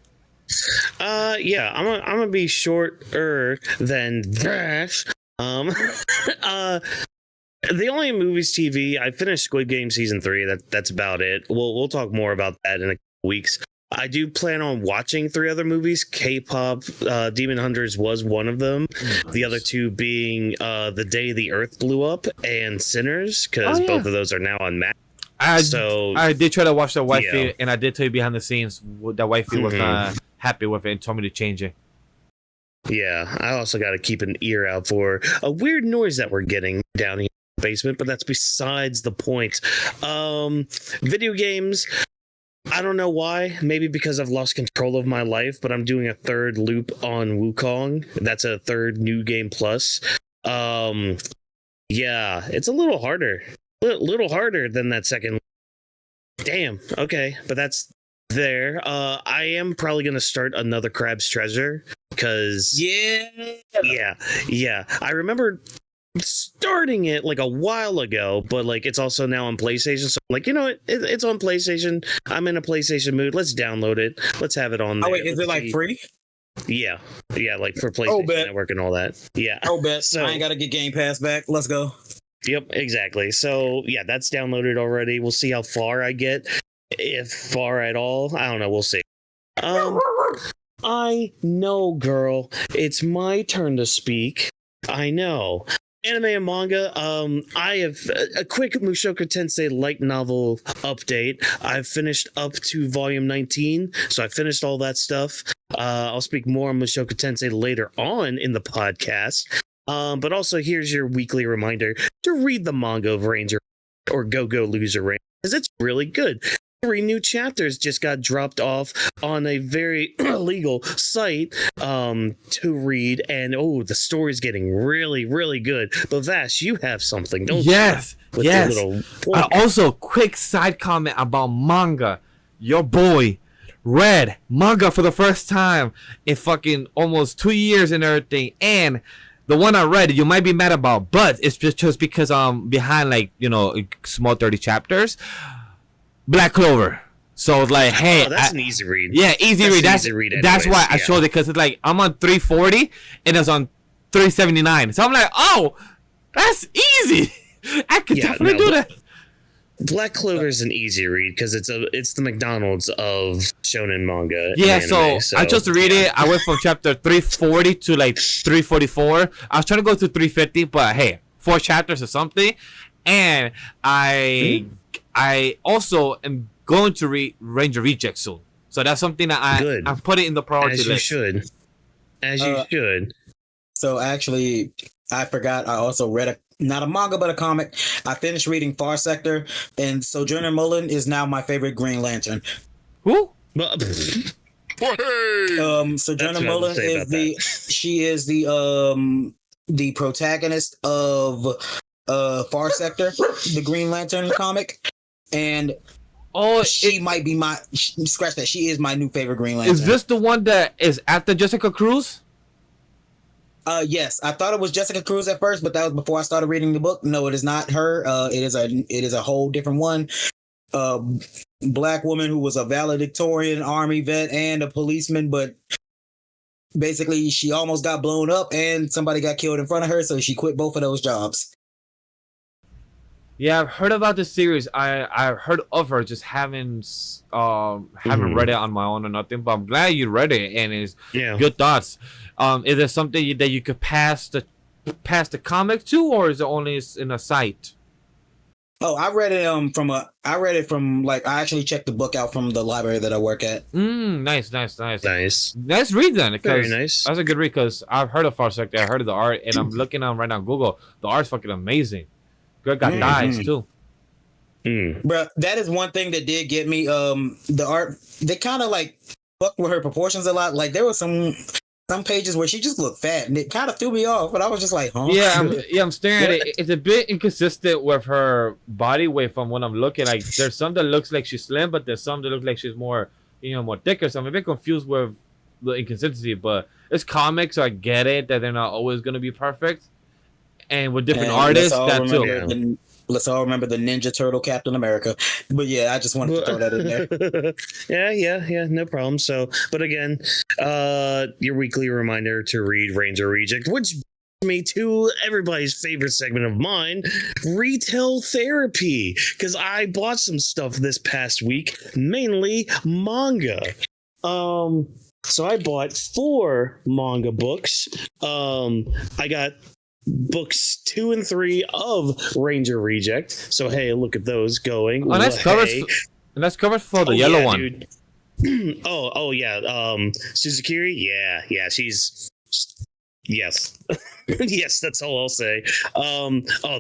Yeah, I'm gonna be shorter than Vash. The only movies TV I finished Squid Game season 3. That's about it. We'll talk more about that in a couple weeks. I do plan on watching 3 other movies. K-pop Demon Hunters was one of them. The other 2 being The Day the Earth Blew Up and Sinners, because both of those are now on Max. I did try to watch the wifey, and I did tell you behind the scenes that wifey was not happy with it and told me to change it. Yeah, I also got to keep an ear out for a weird noise that we're getting down here in the basement, but that's besides the point. Video games. I don't know why. Maybe because I've lost control of my life, but I'm doing a 3rd loop on Wukong. That's a 3rd new game plus. Yeah, it's a little harder. Little harder than that 2nd. Damn. Okay, but that's there. I am probably gonna start another Crab's Treasure because yeah. I remember starting it like a while ago, but like it's also now on PlayStation. So like, you know what? It's on PlayStation. I'm in a PlayStation mood. Let's download it. Let's have it on there. Oh wait, is it like free? Yeah, like for PlayStation Network and all that. Yeah. Oh, bet. So I ain't gotta get Game Pass back. Let's go. Yep, exactly. So yeah, that's downloaded already. We'll see how far I get, if far at all. I don't know. We'll see. I know, girl. It's my turn to speak. I know. Anime and manga. I have a quick Mushoku Tensei light novel update. I've finished up to volume 19, so I finished all that stuff. I'll speak more on Mushoku Tensei later on in the podcast. But also, here's your weekly reminder to read the manga of Ranger or Go Loser Ranger, because it's really good. 3 new chapters just got dropped off on a very illegal site to read, and the story's getting really, really good. But Vash, you have something, don't you? Yes. Also, quick side comment about manga. Your boy read manga for the first time in fucking almost 2 years and everything, and the one I read, you might be mad about, but it's just because I'm behind, like, small 30 chapters. Black Clover. So it's like, hey, that's an easy read. Yeah, easy read. That's why I showed it, because it's like I'm on 340 and it's on 379. So I'm like, oh, that's easy. I could definitely do that. Black Clover is an easy read because it's the McDonald's of shonen manga. Yeah, anime, so I just read it. I went from chapter 340 to like 344. I was trying to go to 350, but hey, 4 chapters or something. And I also am going to read Ranger Reject soon. So that's something that I put it in the priority list. As you should. So actually, I forgot. I also read not a manga, but a comic. I finished reading Far Sector, and Sojourner Mullen is now my favorite Green Lantern. Who? But Sojourner That's what I Mullen would say is about she is the protagonist of Far Sector, the Green Lantern comic, and Oh, she might be my scratch that. She is my new favorite Green Lantern. is this the one that is after Jessica Cruz? Yes, I thought it was Jessica Cruz at first, but that was before I started reading the book. No, it is not her. It is a whole different one. Black woman who was a valedictorian, army vet, and a policeman, but basically she almost got blown up and somebody got killed in front of her, so she quit both of those jobs. Yeah, I've heard about this series. I've heard of her, just haven't read it on my own or nothing. But I'm glad you read it and it's good thoughts. Is there something that you could pass the comic to, or is it only in a site? Oh, I read it I actually checked the book out from the library that I work at. Nice. nice Read then. Very nice. That's a good read because I've heard of Far Sector. I heard of the art, and I'm looking on right now on Google. The art's fucking amazing. Girl got dyes too. Bro, that is one thing that did get me. The art, they kind of like fucked with her proportions a lot. Like there was some pages where she just looked fat, and it kind of threw me off. But I was just like, huh? Yeah, I'm staring at it. It's a bit inconsistent with her body weight from what I'm looking. Like there's some that looks like she's slim, but there's some that look like she's more, more thicker. So I'm a bit confused with the inconsistency. But it's comics, so I get it that they're not always gonna be perfect. And with different artists, that too. Let's all remember the Ninja Turtle Captain America. But yeah, I just wanted to throw that in there. yeah, no problem. So, but again, your weekly reminder to read Ranger Reject, which brings me to everybody's favorite segment of mine, retail therapy. Because I bought some stuff this past week, mainly manga. So I bought 4 manga books. I got books 2 and 3 of Ranger Reject. So hey, look at those going. Oh, that's covered. That's covered for the yellow one. Dude. oh yeah. Suzukiri. Yeah. She's yes. Yes, that's all I'll say.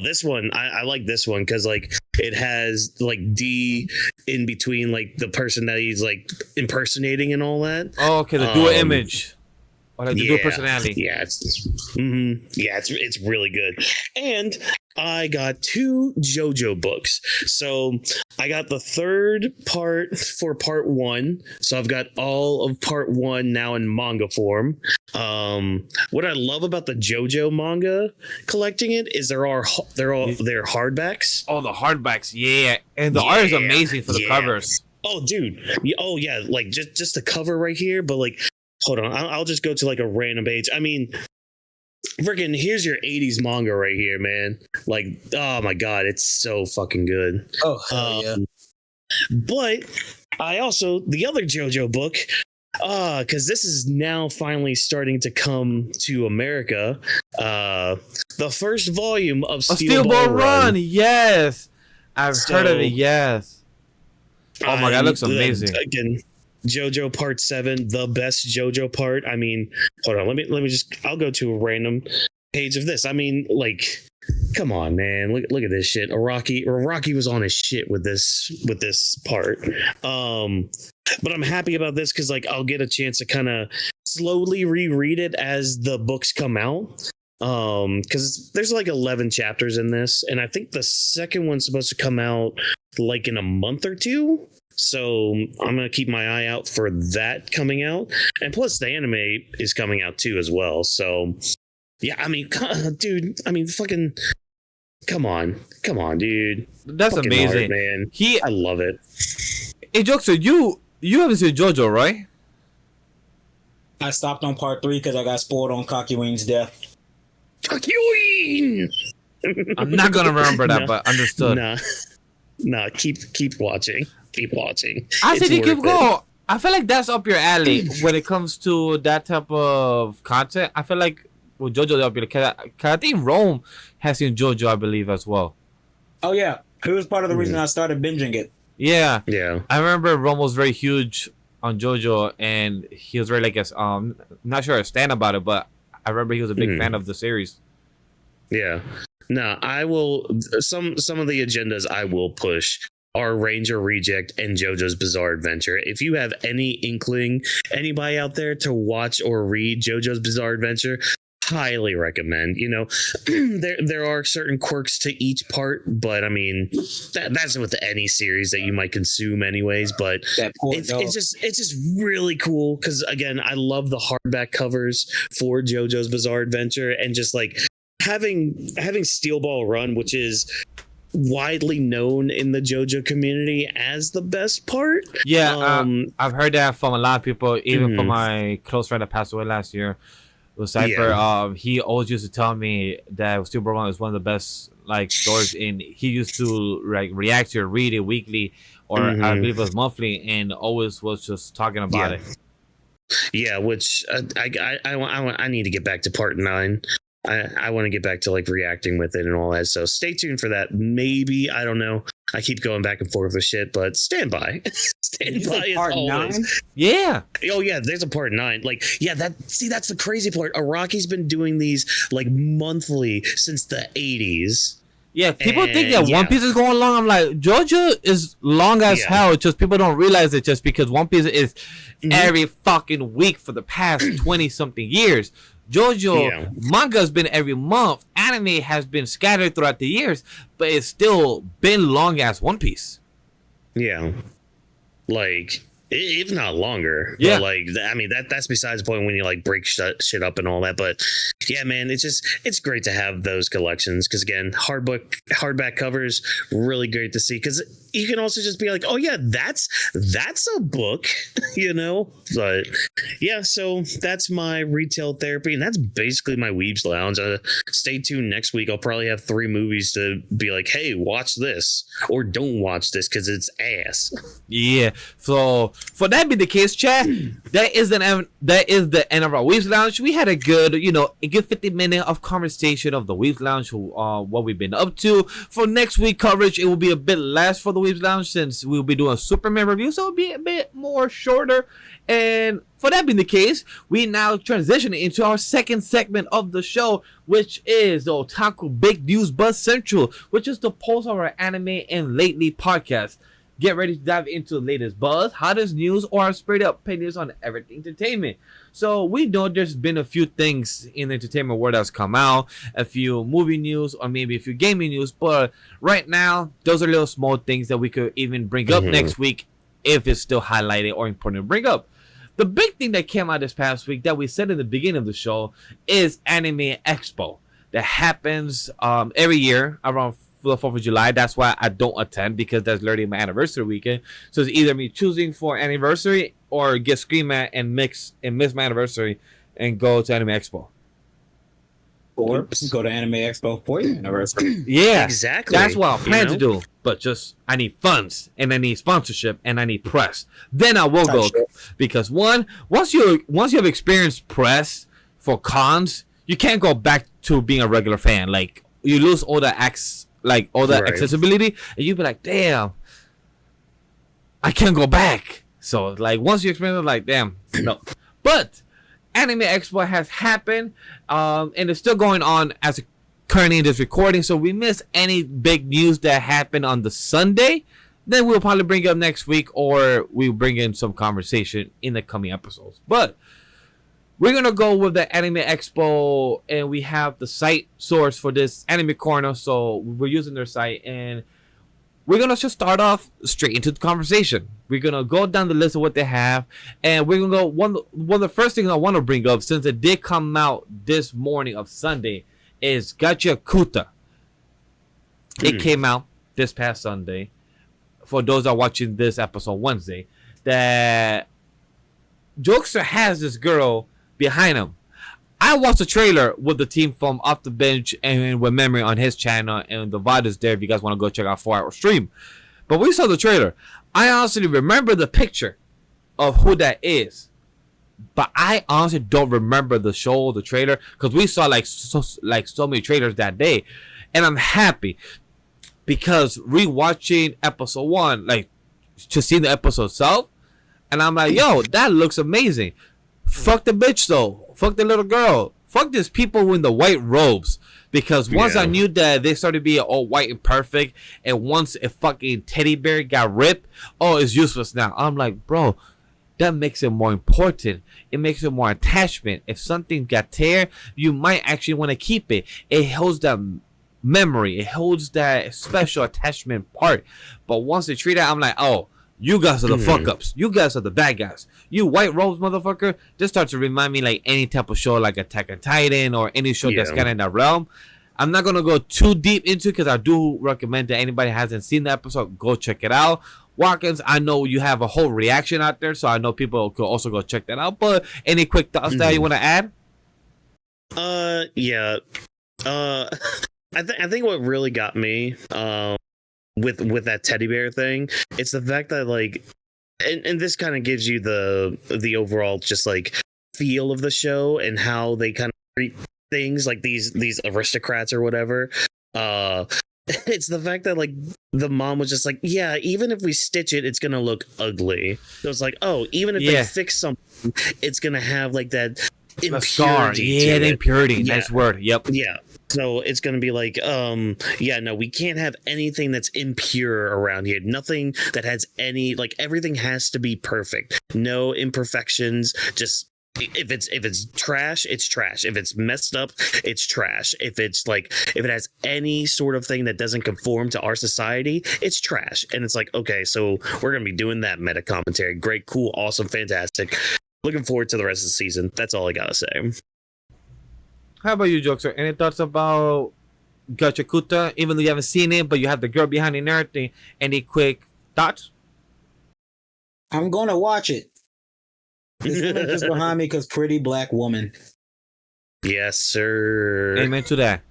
This one I like this one because like it has like D in between like the person that he's like impersonating and all that. Oh, okay, the dual image. Or like the dual personality. Yeah, it's really good. And I got 2 JoJo books. So I got the 3rd part for part 1. So I've got all of part 1 now in manga form. What I love about the JoJo manga collecting it is they're hardbacks. Oh, the hardbacks, yeah. And the art is amazing for the covers. Oh, dude. Oh, yeah. Like just the cover right here, but like. Hold on, I'll just go to like a random page. I mean, freaking, here's your 80s manga right here, man. Like, oh my god, it's so fucking good. Oh, hell yeah. But I also, the other JoJo book, because this is now finally starting to come to America, the first volume of Steel Ball Run. Yes. I've heard of it, yes. Oh my god, it looks amazing. Again, JoJo Part 7, the best JoJo part. I mean, hold on, let me just, I'll go to a random page of this. I mean, like, come on, man, look at this shit. Araki was on his shit with this part. But I'm happy about this because like I'll get a chance to kind of slowly reread it as the books come out. Because there's like 11 chapters in this, and I think the second one's supposed to come out like in a month or 2. So I'm going to keep my eye out for that coming out. And plus the anime is coming out too as well. So yeah, I mean, dude, I mean, fucking come on, dude. That's fucking amazing, art, man. I love it. Hey, Jokester, you haven't seen JoJo, right? I stopped on part 3 because I got spoiled on Kakyoin's death. Kakyoin! I'm not going to remember that, but understood. Nah, keep watching. Keep watching. I said you keep going. I feel like that's up your alley when it comes to that type of content. I feel like with JoJo, up your alley. I think Rome has seen JoJo, I believe, as well. Oh yeah, he was part of the reason I started binging it. Yeah. I remember Rome was very huge on JoJo, and he was very not sure I stand about it, but I remember he was a big fan of the series. Yeah. No, I will. Some of the agendas I will push. are Ranger Reject and JoJo's Bizarre Adventure. If you have any inkling, anybody out there to watch or read JoJo's Bizarre Adventure, highly recommend. You know, there are certain quirks to each part, but I mean, that's with any series that you might consume anyways. But it's just really cool because, again, I love the hardback covers for JoJo's Bizarre Adventure, and just like having Steel Ball Run, which is widely known in the JoJo community as the best part. Yeah, I've heard that from a lot of people, even from my close friend that passed away last year, with Cypher. Yeah. He always used to tell me that Steel Ball Run is one of the best like stories, and he used to like react to it, read it weekly, or I believe it was monthly, and always was just talking about it. Yeah, which I need to get back to part 9. I want to get back to like reacting with it and all that. So stay tuned for that. Maybe, I don't know. I keep going back and forth with shit, but stand by. Stand by as always. 9? Yeah. Oh yeah, there's a part 9. Like, yeah, that's the crazy part. Araki's been doing these like monthly since the 80s. Yeah, people think that One Piece is going long. I'm like, JoJo is long as hell. It's just people don't realize it just because One Piece is every fucking week for the past 20 something years. JoJo manga has been every month. Anime has been scattered throughout the years, but it's still been long as One Piece. Yeah, like if not longer. Yeah, but like I mean that's besides the point when you like break shit up and all that. But yeah, man, it's great to have those collections because again, hardback covers really great to see because you can also just be like, oh yeah, that's a book, you know. But yeah, so that's my retail therapy, and that's basically my Weebs Lounge. Stay tuned next week. I'll probably have 3 movies to be like, hey, watch this or don't watch this because it's ass. Yeah. So for that be the case, chat, that is the end of our Weebs Lounge. We had a good 50 minute of conversation of the Weebs Lounge, what we've been up to. For next week coverage, it will be a bit less for the Weebs Lounge since we'll be doing a Superman review, so it'll be a bit more shorter. And for that being the case, we now transition into our second segment of the show, which is the Otaku Big News Buzz Central, which is the pulse of our anime and lately podcast. Get ready to dive into the latest buzz, hottest news, or our straight up opinions on everything entertainment. So we know there's been a few things in the entertainment world that's come out, a few movie news, or maybe a few gaming news. But right now, those are little small things that we could even bring up next week if it's still highlighted or important to bring up. The big thing that came out this past week that we said in the beginning of the show is Anime EXPO that happens every year around the 4th of July. That's why I don't attend because that's literally my anniversary weekend. So it's either me choosing for anniversary or get screamed at and miss my anniversary and go to Anime EXPO. Or go to Anime EXPO for your anniversary. Yeah, exactly. That's what I plan to do. But just I need funds and I need sponsorship and I need press. Then I will go because once you have experienced press for cons, you can't go back to being a regular fan. Like you lose all the accessibility, and you be like, damn, I can't go back. So like once you experience it, like damn, no. But Anime EXPO has happened, and it's still going on as currently in this recording. So we miss any big news that happened on the Sunday, then we'll probably bring it up next week, or we'll bring in some conversation in the coming episodes. But we're gonna go with the Anime EXPO, and we have the site source for this Anime Corner, so we're using their site, and we're gonna just start off straight into the conversation. We're gonna go down the list of what they have, and we're gonna go one of the first things I want to bring up, since it did come out this morning of Sunday, is Gacha Kuta. It came out this past Sunday. For those that are watching this episode Wednesday, that Jokester has this girl behind him. I watched the trailer with the team from Off the Bench and with Memory on his channel, and the VOD is there if you guys want to go check out 4-hour stream. But we saw the trailer. I honestly remember the picture of who that is, but I honestly don't remember the show, the trailer, because we saw so many trailers that day, and I'm happy because rewatching episode 1, like just seeing the episode itself, and I'm like, yo, that looks amazing. Fuck the bitch though. Fuck the little girl. fuck these people in the white robes. Because once I Yeah. knew that they started being all white and perfect, and once a fucking teddy bear got ripped, oh, it's useless now. I'm like, bro, that makes it more important. It makes it more attachment. If something got tear, you might actually want to keep it. It holds that memory. It holds that special attachment part. But once they treat it, I'm like, oh, you guys are the fuck ups. You guys are the bad guys. You white robes, motherfucker. This starts to remind me like any type of show like Attack on Titan or any show that's kind of in that realm. I'm not gonna go too deep into it because I do recommend that anybody hasn't seen the episode, go check it out. Whawkins, I know you have a whole reaction out there, so I know people could also go check that out. But any quick thoughts that you want to add? Yeah. I think what really got me, with that teddy bear thing, it's the fact that like, and this kind of gives you the overall just like feel of the show and how they kind of treat things like these aristocrats or whatever. It's the fact that like the mom was just like, yeah, even if we stitch it, it's gonna look ugly. So it's like, oh, even if they fix something, it's gonna have like that impurity. Yeah, the impurity. Nice word. Yep. Yeah. So it's going to be like, yeah, no, we can't have anything that's impure around here. Nothing that has any, like, everything has to be perfect. No imperfections. Just if it's trash, it's trash. If it's messed up, it's trash. If it has any sort of thing that doesn't conform to our society, it's trash. And it's like, okay, so we're going to be doing that meta commentary. Great, cool, awesome, fantastic. Looking forward to the rest of the season. That's all I got to say. How about you, Jokester? Any thoughts about Gachakuta? Even though you haven't seen it, but you have the girl behind it and everything. Any quick thoughts? I'm gonna watch it. This woman just behind me because pretty black woman. Yes, sir. Amen to that.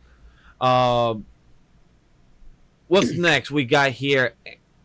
What's next? We got here.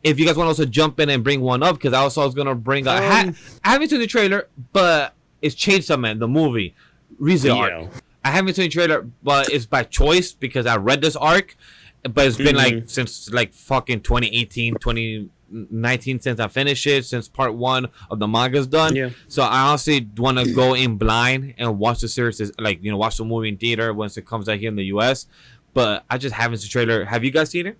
If you guys want to also jump in and bring one up, because I also was gonna bring. I haven't seen the trailer, but it's Chainsaw Man, the movie, REZERO arc. I haven't seen the trailer, but it's by choice because I read this arc, but it's been like since like fucking 2018, 2019 since I finished it, since part 1 of the manga's done. Yeah. So I honestly want to go in blind and watch the series, like, you know, watch the movie in theater once it comes out here in the US. But I just haven't seen the trailer. Have you guys seen it?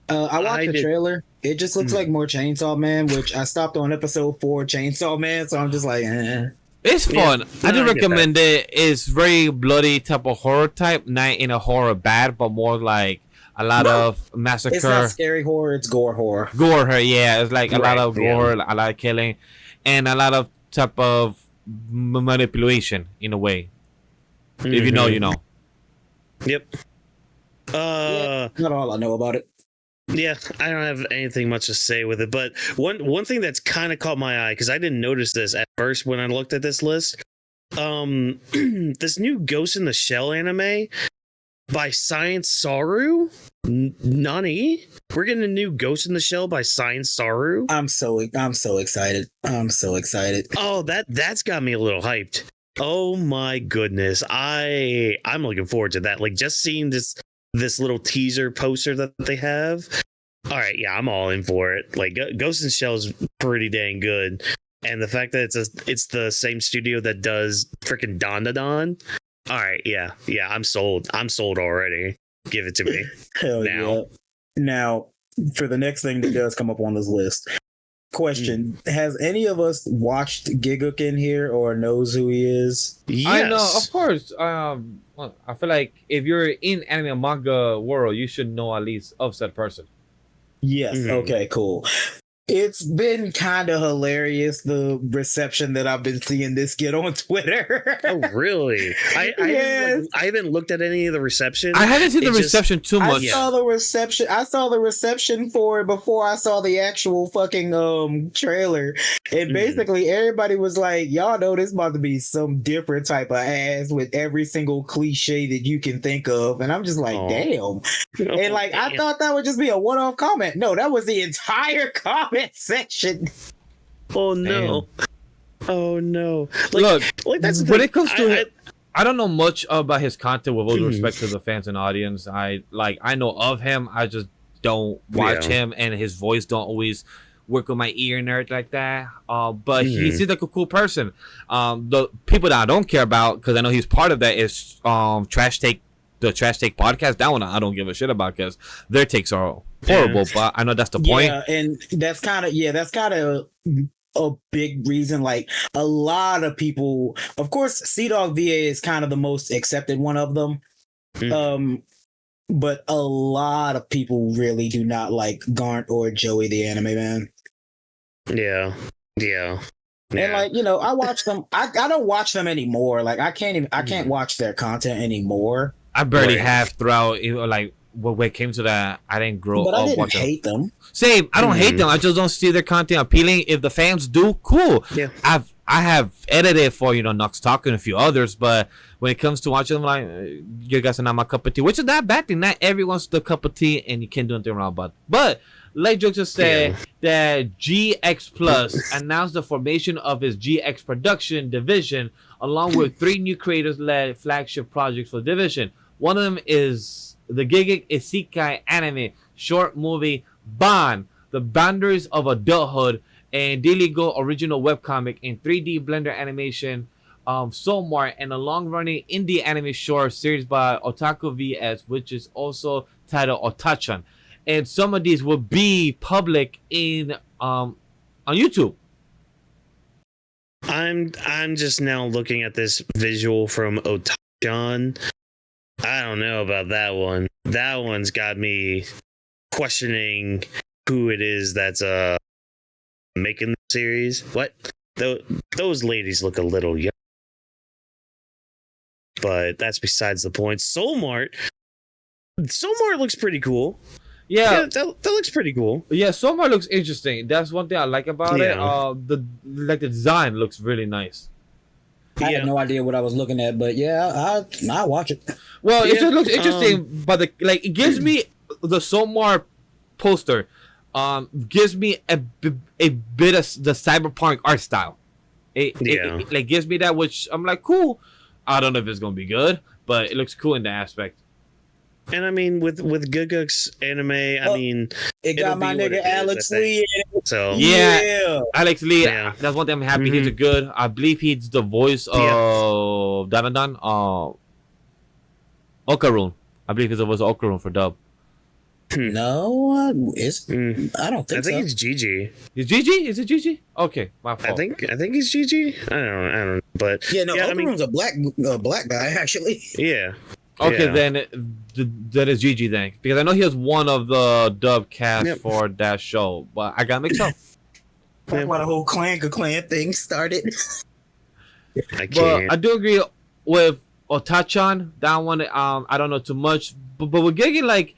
I watched the trailer. It just looks like more Chainsaw Man, which I stopped on episode 4 Chainsaw Man, so I'm just like, eh. It's fun. I do recommend it. It's very bloody type of horror type, not in a horror bad, but more like a lot of massacre. It's not scary horror, it's gore horror. Gore horror, yeah. It's like a lot of gore, a lot of killing, and a lot of type of manipulation in a way. If you know, you know. Yep. Not all I know about it. Yeah, I don't have anything much to say with it, but one thing that's kind of caught my eye, because I didn't notice this at first when I looked at this list, this new Ghost in the Shell anime by Science Saru? Nani? We're getting a new Ghost in the Shell by Science Saru? I'm so excited. I'm so excited. Oh, that's got me a little hyped. Oh my goodness. I'm looking forward to that. Like, just seeing this little teaser poster that they have. All right, yeah, I'm all in for it. Like, Ghost in the Shell is pretty dang good, and the fact that it's the same studio that does freaking Don. All right, yeah, I'm sold. I'm sold already. Give it to me. Hell now. Yeah. Now, for the next thing that does come up on this list. Question: has any of us watched Giguk in here or knows who he is? Yes. I know, of course. Well, I feel like if you're in anime and manga world, you should know at least of said person. Yes. Okay, cool. It's been kind of hilarious, the reception that I've been seeing this get on Twitter. Oh, really? I haven't looked at any of the reception. I haven't seen the reception too much. I saw the reception for it before I saw the actual fucking trailer. And basically everybody was like, y'all know this about to be some different type of ass with every single cliche that you can think of. And I'm just like, damn. And like, I thought that would just be a one-off comment. No, that was the entire comment section. Oh no. Damn. Oh no. Look, that's when it comes to I don't know much about his content with all due respect to the fans and audience. I know of him, I just don't watch him, and his voice don't always work with my ear nerd like that. But he seems like a cool person. The people that I don't care about, because I know he's part of that, is the Trash Take podcast. That one I don't give a shit about because their takes are horrible. But I know that's the point. Yeah, and that's kind of a big reason. Like a lot of people, of course, Sea Dog VA is kind of the most accepted one of them. But a lot of people really do not like Garnt or Joey the Anime Man. Yeah. And like, you know, I watch them. I don't watch them anymore. Like I can't watch their content anymore. I barely have throughout, like, when it came to that, I didn't grow But up I didn't watching. hate them. Same. I don't hate them. I just don't see their content appealing. If the fans do, cool. Yeah. I have edited for, you know, Nux Talk and a few others, but when it comes to watching them, like, you guys are not my cup of tea, which is not a bad thing. Not everyone's the cup of tea, and you can't do anything wrong about it. But like Jokester said, that GX Plus announced the formation of his GX production division, along with 3 new creators-led flagship projects for the division. One of them is the Gigik Isekai anime short movie Bond, The Boundaries of Adulthood, and Daily Go original webcomic in 3D Blender animation, Somar, and a long-running indie anime short series by Otaku VS, which is also titled Otachan. And some of these will be public in on YouTube. I'm just now looking at this visual from Otachan. I don't know about that one. That one's got me questioning who it is that's making the series. What? Those ladies look a little young. But that's besides the point. Soulmart looks pretty cool. Yeah, that looks pretty cool. Yeah, Somar looks interesting. That's one thing I like about it. The design looks really nice. I had no idea what I was looking at, but yeah, I'll watch it. Well, it just looks interesting, but it gives me the Somar poster. Gives me a bit of the cyberpunk art style. It like gives me that, which I'm like, cool. I don't know if it's gonna be good, but it looks cool in that aspect. And I mean, with Guguk's anime, I mean, it got my nigga Alex Lee in it. So yeah, Alex Lee. Yeah. That's one thing I'm happy he's good. I believe he's the voice of Danadan. Okarun. I believe he's the voice of Okarun for dub. No, I don't think I think so. it's Gigi. Is Gigi? Is it Gigi? Okay, my fault. I think he's Gigi. I don't know. But Okarun's a black guy actually. Yeah. Okay, then that is Gigi then, because I know he was one of the dub cast for that show, but I got mixed up. That's why the whole clan thing started. I can't. But I do agree with Otachan. That one, I don't know too much, but with Gigi, like,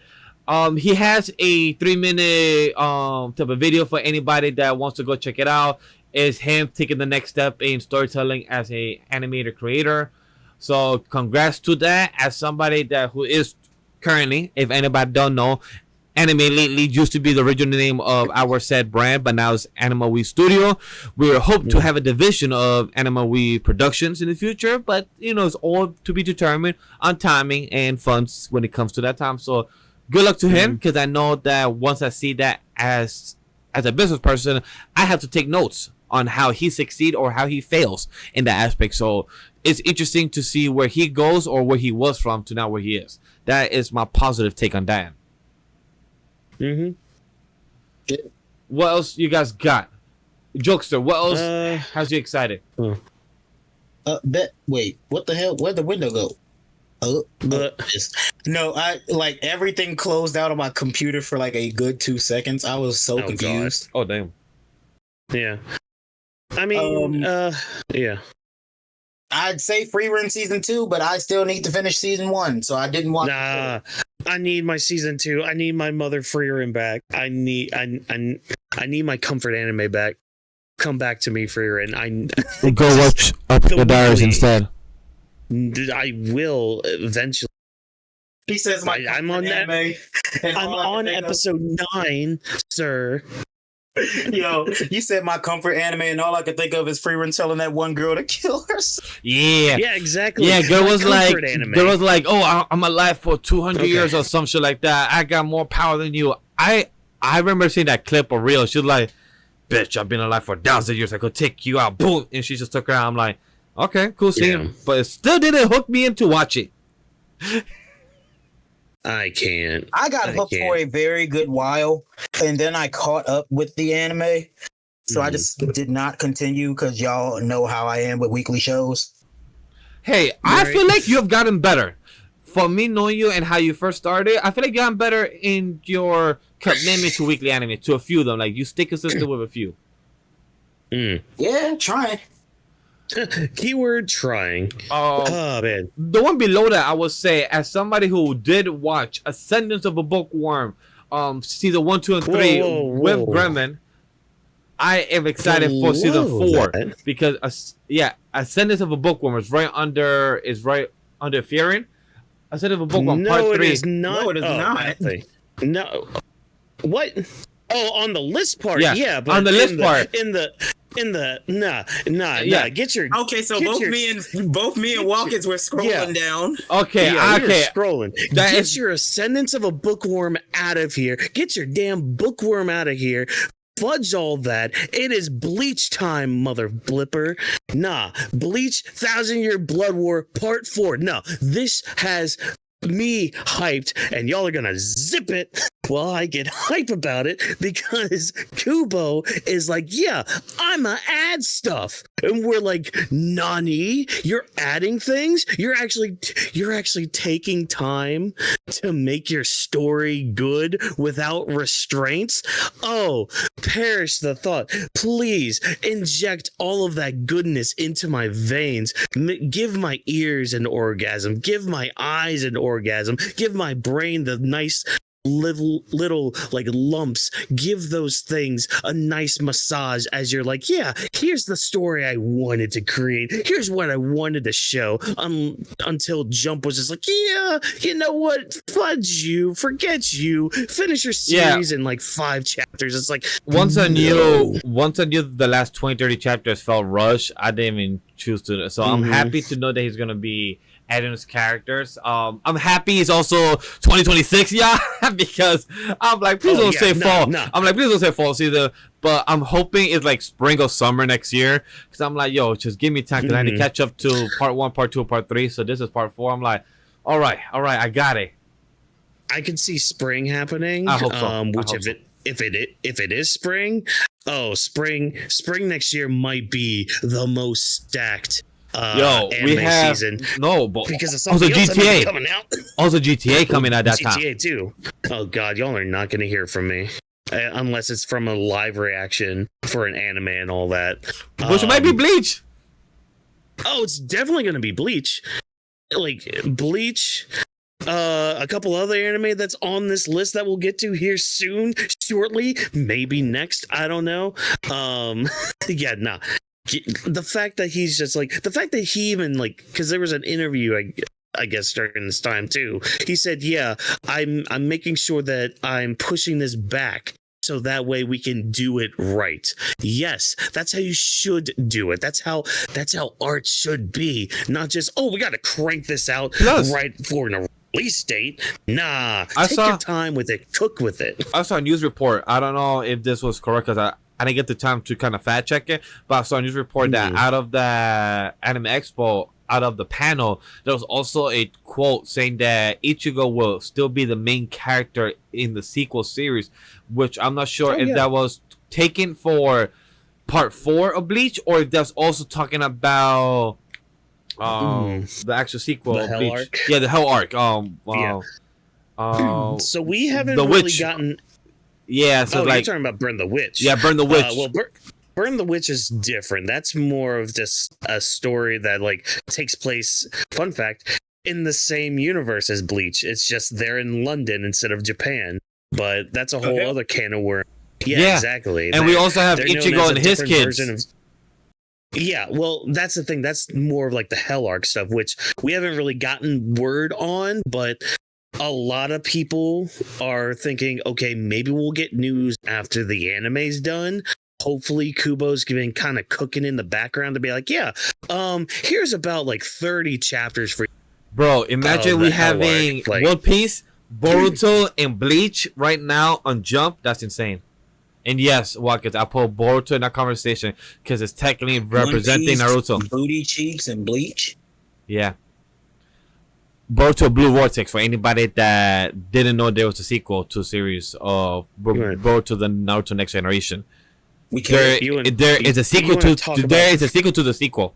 he has a 3-minute type of video for anybody that wants to go check it out. Is him taking the next step in storytelling as a animator creator. So congrats to that. As somebody who is currently, if anybody don't know, Anime lately used to be the original name of our said brand, but now it's AniMa W3 Studio. We hope to have a division of AniMa W3 Productions in the future, but you know, it's all to be determined on timing and funds when it comes to that time. So good luck to him, because I know that once I see that as a business person, I have to take notes on how he succeeds or how he fails in that aspect. So it's interesting to see where he goes or where he was from to now where he is. That is my positive take on that. What else you guys got? Jokester, what else has you excited? Wait, what the hell? Where'd the window go? No, I like everything closed out on my computer for like a good 2 seconds. I was so confused. Oh damn. Yeah. I mean, yeah. I'd say free run season 2, but I still need to finish season 1, so I didn't watch. Nah, I need my season 2. I need my Mother Freerin back. I need my comfort anime back. Come back to me, Freerin. Go watch Up the Diaries instead. I will eventually. He says, I'm on anime. I'm on episode 9, sir. Yo, you said my comfort anime, and all I could think of is free run telling that one girl to kill herself. Yeah, exactly. Yeah, girl was like, oh, I'm alive for 200 years or some shit like that. I got more power than you. I remember seeing that clip of real. She was like, bitch, I've been alive for 1,000 years. I could take you out. Boom. And she just took her out. I'm like, okay, cool scene. But it still didn't hook me into watching. I can't. I got hooked for a very good while, and then I caught up with the anime. So I just did not continue because y'all know how I am with weekly shows. Hey, I feel like you have gotten better. For me knowing you and how you first started, I feel like you gotten better in your commitment to weekly anime, to a few of them. Like, you stay consistent with a few. Yeah, trying. Keyword trying. Oh man. The one below that, I would say, as somebody who did watch Ascendance of a Bookworm, season 1, 2, and 3 with Gremlin, I am excited for season 4 because Ascendance of a Bookworm is right under Fearing. Ascendance of a Bookworm part 3. It is not. No, it is not. No. What? Oh, on the list part. Yeah, but on the list part. Nah. Get your. Okay, so both me and Whawkins were scrolling down. Okay, okay. Scrolling. Get your Ascendance of a Bookworm out of here. Get your damn bookworm out of here. Fudge all that. It is Bleach time, mother blipper. Nah, Bleach 1,000-Year Blood War Part 4. No, this has me hyped, and y'all are gonna zip it while I get hype about it because Kubo is like, yeah, I'ma add stuff, and we're like, Nani, you're adding things? You're actually taking time to make your story good without restraints? Oh, perish the thought. Please inject all of that goodness into my veins. Give my ears an orgasm. Give my eyes an orgasm. Give my brain the nice little like lumps. Give those things a nice massage as you're like, yeah, here's the story I wanted to create. Here's what I wanted to show. Until Jump was just like, yeah, you know what? Fudge you, forget you. Finish your series in like 5 chapters. It's like once I knew the last 20-30 chapters felt rushed, I didn't even choose to. So I'm happy to know that he's gonna be adding his characters. I'm happy it's also 2026, because I'm like, please don't say fall. No. I'm like, please don't say fall season. But I'm hoping it's like spring or summer next year. Because I'm like, yo, just give me time because I need to catch up to part 1, part 2, part 3. So this is part 4. I'm like, all right, I got it. I can see spring happening. I hope so. If it is spring, spring next year might be the most stacked. We have season. But because of also GTA coming out. Also GTA coming at that time. GTA too. Oh god, y'all are not going to hear from me unless it's from a live reaction for an anime and all that. Which might be Bleach. Oh, it's definitely going to be Bleach. Like Bleach. A couple other anime that's on this list that we'll get to here soon, shortly, maybe next. I don't know. The fact that he's just like, the fact that he even like, because there was an interview, I guess during this time too. He said, "Yeah, I'm making sure that I'm pushing this back so that way we can do it right." Yes, that's how you should do it. That's how art should be, not just we got to crank this out right for an release date. Nah, take your time with it, cook with it. I saw a news report. I don't know if this was correct because I didn't get the time to kind of fact check it, but I saw a news report that out of the Anime Expo, out of the panel, there was also a quote saying that Ichigo will still be the main character in the sequel series, which I'm not sure if that was taken for part 4 of Bleach or if that's also talking about the actual sequel the of Hell Bleach. Arc? Yeah, the Hell Arc. So we haven't the really Witch. gotten. Yeah, so you're talking about Burn the Witch. Yeah, Burn the Witch. Burn the Witch is different. That's more of just a story that like takes place, fun fact, in the same universe as Bleach. It's just they're in London instead of Japan. But that's a whole other can of worms. Yeah, exactly. And we also have Ichigo and his kids. Yeah, well, that's the thing. That's more of like the Hell Arc stuff, which we haven't really gotten word on, but a lot of people are thinking, okay, maybe we'll get news after the anime's done. Hopefully Kubo's been kind of cooking in the background to be like, here's about like 30 chapters for you. Bro, imagine we having like, One Piece, Boruto, and Bleach right now on Jump. That's insane. And yes, Whawkins, I put Boruto in that conversation because it's technically representing One Piece, Naruto. Booty Cheeks, and Bleach. Yeah. Boruto Blue Vortex, for anybody that didn't know there was a sequel to a series of Boruto the Naruto Next Generation. There is a sequel to the sequel.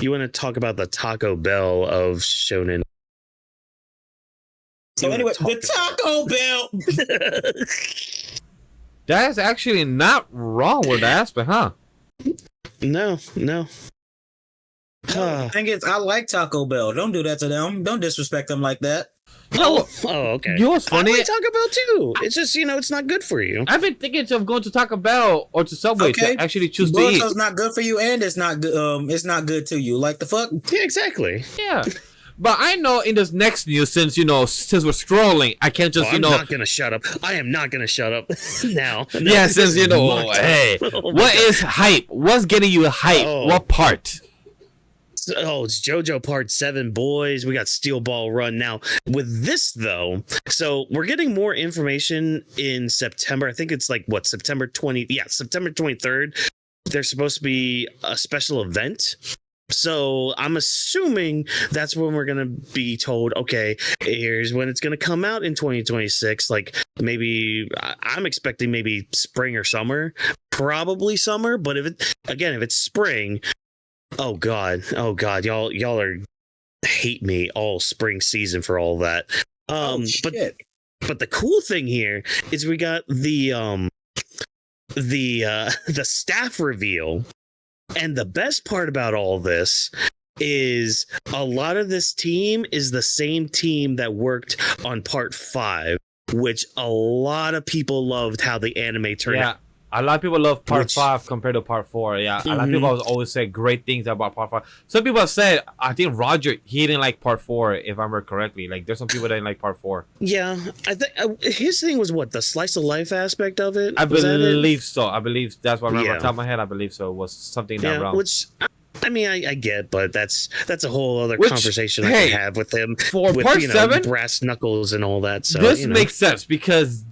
You want to talk about the Taco Bell of shonen? So anyway, the Taco Bell. That's actually not wrong with the aspect, huh? No. The thing is, I like Taco Bell. Don't do that to them. Don't disrespect them like that. Okay. You know what's funny? I like Taco Bell too. It's just, it's not good for you. I've been thinking of going to Taco Bell or to Subway to actually choose to eat. Burrito's not good for you, and it's not good. It's not good to you. Like the fuck? Yeah, exactly. Yeah. But I know in this next news, since we're scrolling, I can't just, I'm not going to shut up. I am not going to shut up now. Yeah, since, hey, what is hype? What's getting you hype? What part? It's JoJo Part 7, boys. We got Steel Ball Run now. With this, though, so we're getting more information in September. I think it's September 20. Yeah, September 23rd. There's supposed to be a special event. So I'm assuming that's when we're going to be told, okay, here's when it's going to come out in 2026. Like maybe I'm expecting maybe spring or summer, probably summer. But if it's spring, oh God, y'all are hate me all spring season for all that. But the cool thing here is we got the staff reveal. And the best part about all this is a lot of this team is the same team that worked on Part 5, which a lot of people loved how the anime turned out. A lot of people love Part 5 compared to Part 4. Yeah, a lot of people always say great things about Part 5. Some people have said, I think Roger, he didn't like Part 4, if I remember correctly. Like, there's some people that didn't like Part 4. Yeah, I think his thing was the slice of life aspect of it? I believe so. I believe that's what I remember on top of my head. I believe so. It was something that wrong. Which, I mean, I get, but that's a whole other conversation I can have with him. For Part 7? Brass knuckles and all that. So, this makes sense because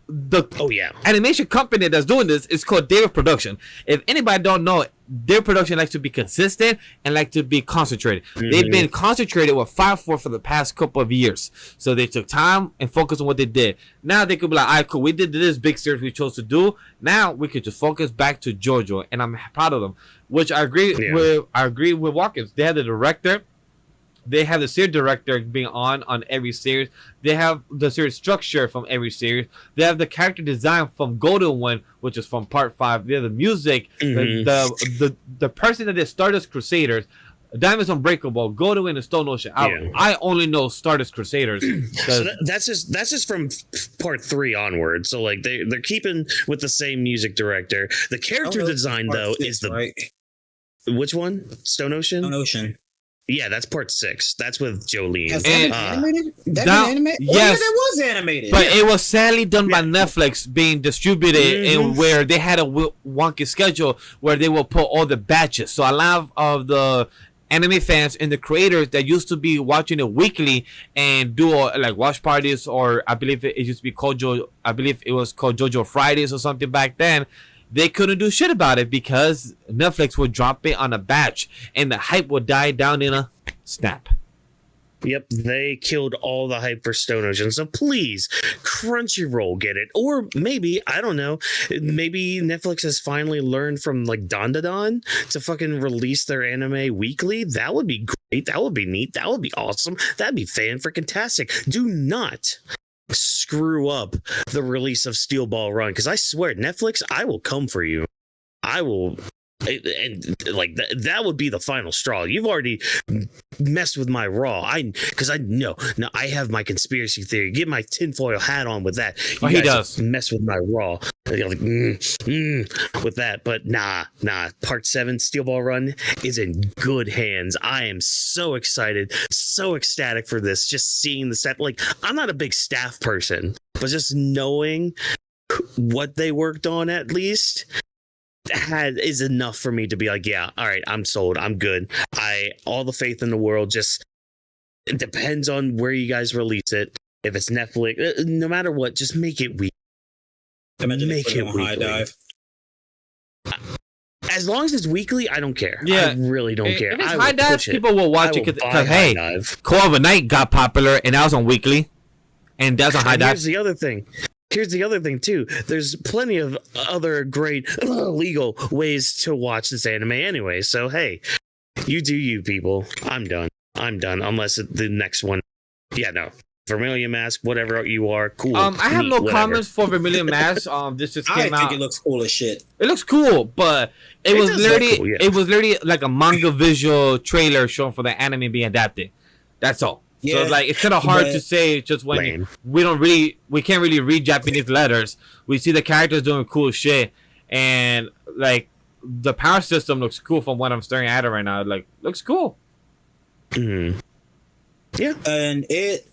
the animation company that's doing this is called David Production. If anybody don't know, their production likes to be consistent and like to be concentrated. They've been concentrated with 5-4 for the past couple of years. So they took time and focused on what they did. Now they could be like, all right, cool, we did this big series we chose to do. Now we could just focus back to JoJo, and I'm proud of them. Which I agree with. I agree with Whawkins. They had the director. They have the series director being on every series. They have the series structure from every series. They have the character design from Golden One, which is from Part 5. They have the music. The person that did Stardust Crusaders, Diamonds Unbreakable, Golden Wind, and Stone Ocean. I only know Stardust Crusaders. So that's just from Part 3 onward. So like they're keeping with the same music director. The character design though is which one? Stone Ocean? Stone Ocean. Yeah, that's Part 6. That's with Jolene. Has that been animated? That been animated? Yes, that was animated. But it was sadly done by Netflix, being distributed, and where they had a wonky schedule where they will put all the batches. So a lot of the anime fans and the creators that used to be watching it weekly and do like watch parties, or I believe it used to be called I believe it was called JoJo Fridays or something back then. They couldn't do shit about it because Netflix would drop it on a batch and the hype would die down in a snap. Yep, they killed all the hype for Stone Ocean. So please, Crunchyroll, get it. Or maybe, I don't know, maybe Netflix has finally learned from like Dandadan to fucking release their anime weekly. That would be great. That would be neat. That would be awesome. That'd be fan-freaking-tastic. Do not screw up the release of Steel Ball Run, because I swear, Netflix, I will come for you. I will, and like that would be the final straw. You've already messed with my Raw. Because I know now I have my conspiracy theory. Get my tinfoil hat on with that. He does mess with my Raw. Like, with that, but nah. Part 7 Steel Ball Run is in good hands. I am so excited, so ecstatic for this. Just seeing the set. Like, I'm not a big staff person, but just knowing what they worked on at least is enough for me to be like, yeah, all right, I'm sold. I'm good. All the faith in the world. Just it depends on where you guys release it. If it's Netflix, no matter what, just make it weak. Imagine they make put it it on High weekly. Dive. As long as it's weekly, I don't care. Yeah. I really don't care. If it's I High will Dive, push it. people will watch I it will because, buy High hey, Dive. Call of a Night got popular, and that was on weekly, and that's on High And Dive. here's the other thing. Here's the other thing too. There's plenty of other great legal ways to watch this anime anyway. So hey, you do you, people. I'm done. Unless the next one. Yeah, no. Vermilion Mask, whatever you are, cool. I have neat, no whatever. comments for Vermilion Mask. This just I came think out. it looks cool as shit. It looks cool, but it was does look literally cool, yeah. it was literally like a manga visual trailer showing for the anime being adapted. That's all. So Yeah, it's like it's kind of hard but- to say just when Lame. we can't really read Japanese letters. We see the characters doing cool shit, and like the power system looks cool from what I'm staring at it right now. Like looks cool. Mhm. And it,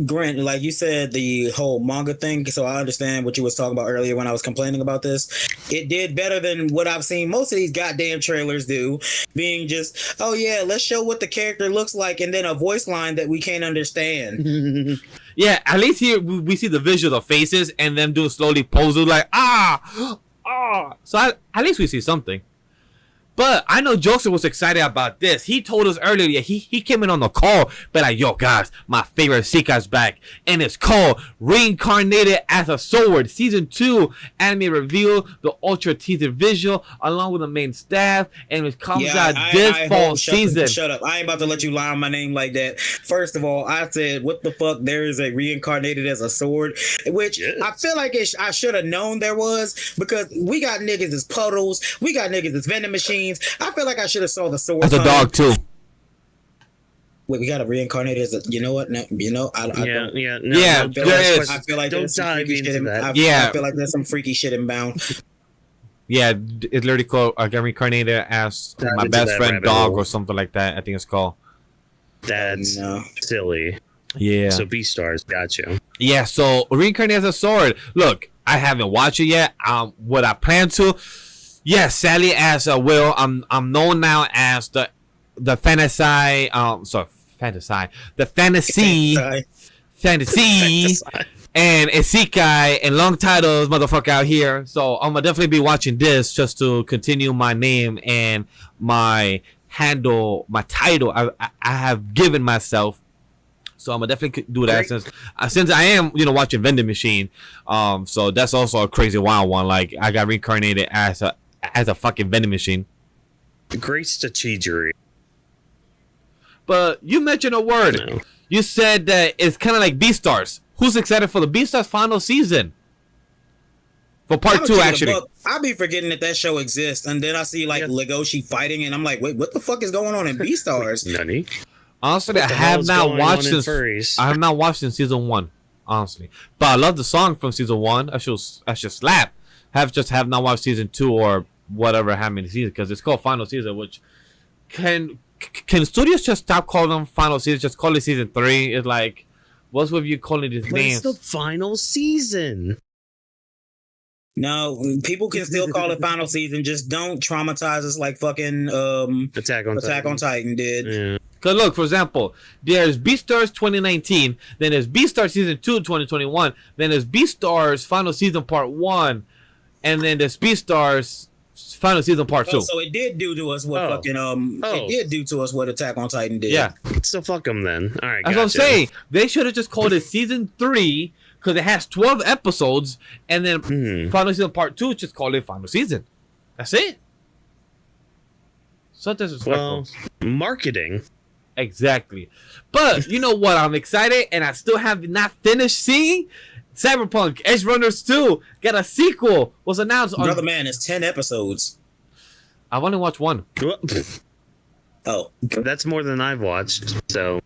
Grant, like you said, the whole manga thing. So I understand what you was talking about earlier when I was complaining about this. It did better than what I've seen most of these goddamn trailers do, being just, oh yeah, let's show what the character looks like, and then a voice line that we can't understand. Yeah, at least here we see the visuals of faces and them doing slowly poses like ah. So at least we see something. But I know Jokester was excited about this. He told us earlier, he came in on the call, but like, yo guys, my favorite Seikai's back. And it's called Reincarnated as a Sword. Season 2 anime reveal, the ultra teaser visual, along with the main staff, and it comes out this fall season. Shut up. I ain't about to let you lie on my name like that. First of all, I said, what the fuck? There is a Reincarnated as a Sword, which Yes. I feel like I should have known there was, because we got niggas as puddles, we got niggas as vending machines. I feel like I should have saw the sword. That's a dog too. Wait, we got a Reincarnated as a, you know what? No, you know, I don't. No, Yeah, don't there is. I feel like Don't there's some dive freaky shit into in, that. I feel like there's some freaky shit inbound. Yeah, it's literally called I got reincarnated as Dive my into best that friend rabbit dog hole. or something like that. I think it's called. That's No. silly. Yeah. So Beastars, gotcha. Yeah, so Reincarnated as a Sword. Look, I haven't watched it yet. What I plan to. Yes, sadly, as Will, I'm known now as the fantasy and Isekai and long titles motherfucker out here. So I'm gonna definitely be watching this just to continue my name and my handle, my title I have given myself. So I'm gonna definitely do that since I am watching Vending Machine. So that's also a crazy wild one. Like I got reincarnated as a fucking vending machine. Great strategery. But you mentioned a word. No. You said that it's kind of like Beastars. Who's excited for the Beastars final season? For part 2, actually. I be forgetting that show exists, and then I see like Legoshi fighting, and I'm like, wait, what the fuck is going on in Beastars? Nani? Honestly, I the have hell's not going watched on in since furries? I have not watched since season 1. Honestly, but I love the song from season 1. I should slap. Have not watched season 2 or whatever how many seasons, because it's called final season. Which can studios just stop calling them final season? Just call it season 3. It's like, what's with you calling these But names? it's the final season. No, people can still call it final season. Just don't traumatize us like fucking Attack on Titan did. Yeah. Cause look, for example, there's Beastars 2019, then there's Beastars season 2 2021, then there's Beastars final season part 1, and then there's Beastars final season part 2. So it did do to us what fucking it did do to us what Attack on Titan did. Yeah, So fuck them then. All right, that's what I'm saying. They should have just called it season 3 because it has 12 episodes, and then final season part 2 just call it final season. That's it. So disrespectful. Well, marketing. Exactly. But you know what? I'm excited, and I still have not finished seeing CYBERPUNK EDGERUNNERS 2 got a sequel. Was announced on. Brother man, it's 10 episodes. I've only watched 1. Oh, That's more than I've watched. So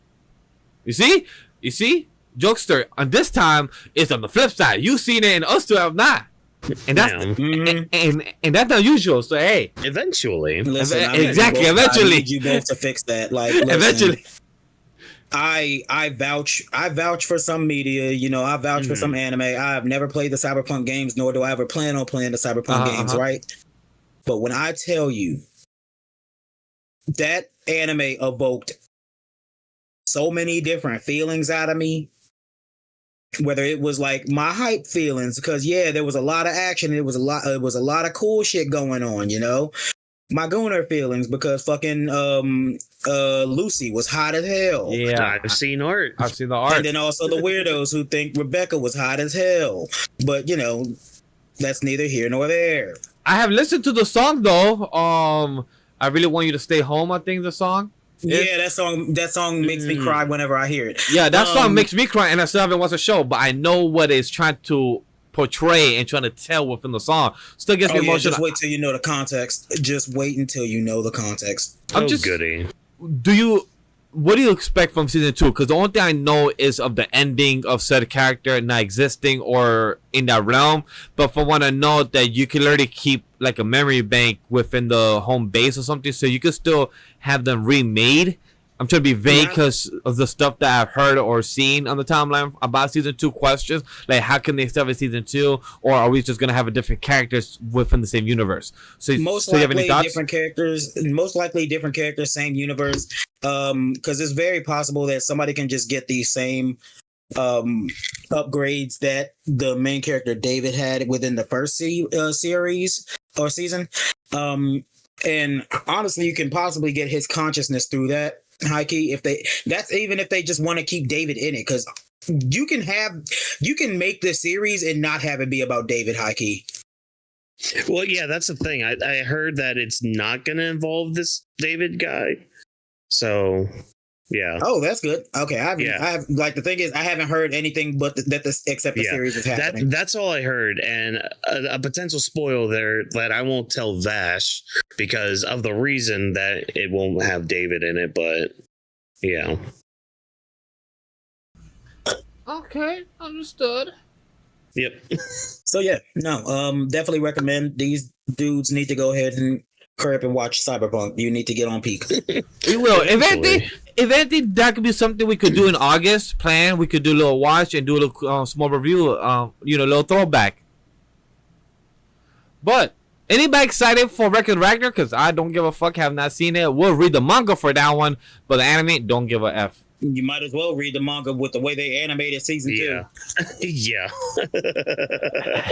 You see, Jokester. And this time it's on the flip side. You've seen it, and us two have not. And that's and that's unusual. So hey, eventually, listen, exactly. I Eventually, need you both to fix that. Like, listen, eventually. I vouch for some media, I vouch for some anime. I've never played the CYBERPUNK games, nor do I ever plan on playing the CYBERPUNK games, right? But when I tell you that anime evoked so many different feelings out of me, whether it was like my hype feelings, because yeah, there was a lot of action. It was a lot of cool shit going on, you know. My Gooner feelings because fucking Lucy was hot as hell. Yeah, I've seen art. I've seen the art. And then also the weirdos who think Rebecca was hot as hell. But you know, that's neither here nor there. I have listened to the song though. I really want you to stay home. I think the song. Yeah, that song makes me cry whenever I hear it. Yeah, that song makes me cry, and I still haven't watched the show, but I know what it's trying to portray and trying to tell within the song. Still gets me emotional. Just wait till you know the context. Just wait until you know the context. I'm just goody. What do you expect from season 2? Because the only thing I know is of the ending of said character not existing or in that realm. But from what I know, that you can literally keep like a memory bank within the home base or something, so you can still have them remade. I'm trying to be vague because of the stuff that I've heard or seen on the timeline about season 2 questions. Like, how can they stuff in season 2? Or are we just going to have a different characters within the same universe? So, most you have any likely thoughts? different characters. Most likely different characters, same universe. Because it's very possible that somebody can just get these same upgrades that the main character David had within the first series or season. And honestly, you can possibly get his consciousness through that. High key, if they just want to keep David in it, because you can make this series and not have it be about David. High key. Well, yeah, that's the thing. I heard that it's not going to involve this David guy. So, yeah. Oh, that's good. Okay, I have like the thing is I haven't heard anything but except the series is happening. That's all I heard, and a potential spoil there that I won't tell Vash because of the reason that it won't have David in it. But yeah. Okay, understood. Yep. So yeah, no, definitely recommend. These dudes need to go ahead and crap and watch Cyberpunk. You need to get on peak. We will. If anything, that could be something we could do in August. We could do a little watch and do a little small review. A little throwback. But anybody excited for Record Ragnar? Because I don't give a fuck. Have not seen it. We'll read the manga for that one, but the anime, don't give a f. You might as well read the manga with the way they animated season 2. Yeah.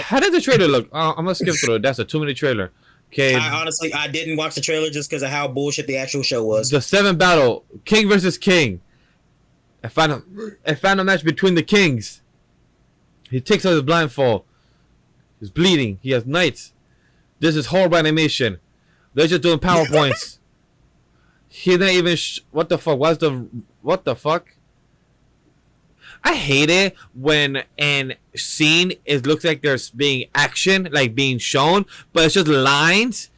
How did the trailer look? I'm gonna skip through it. That's a 2-minute trailer. Okay. I didn't watch the trailer just because of how bullshit the actual show was. The 7th battle, King versus King. A final match between the kings. He takes off his blindfold. He's bleeding. He has knights. This is horrible animation. They're just doing PowerPoints. He's not even. What the fuck? What the fuck? I hate it when an scene looks like there's being action, like being shown, but it's just lines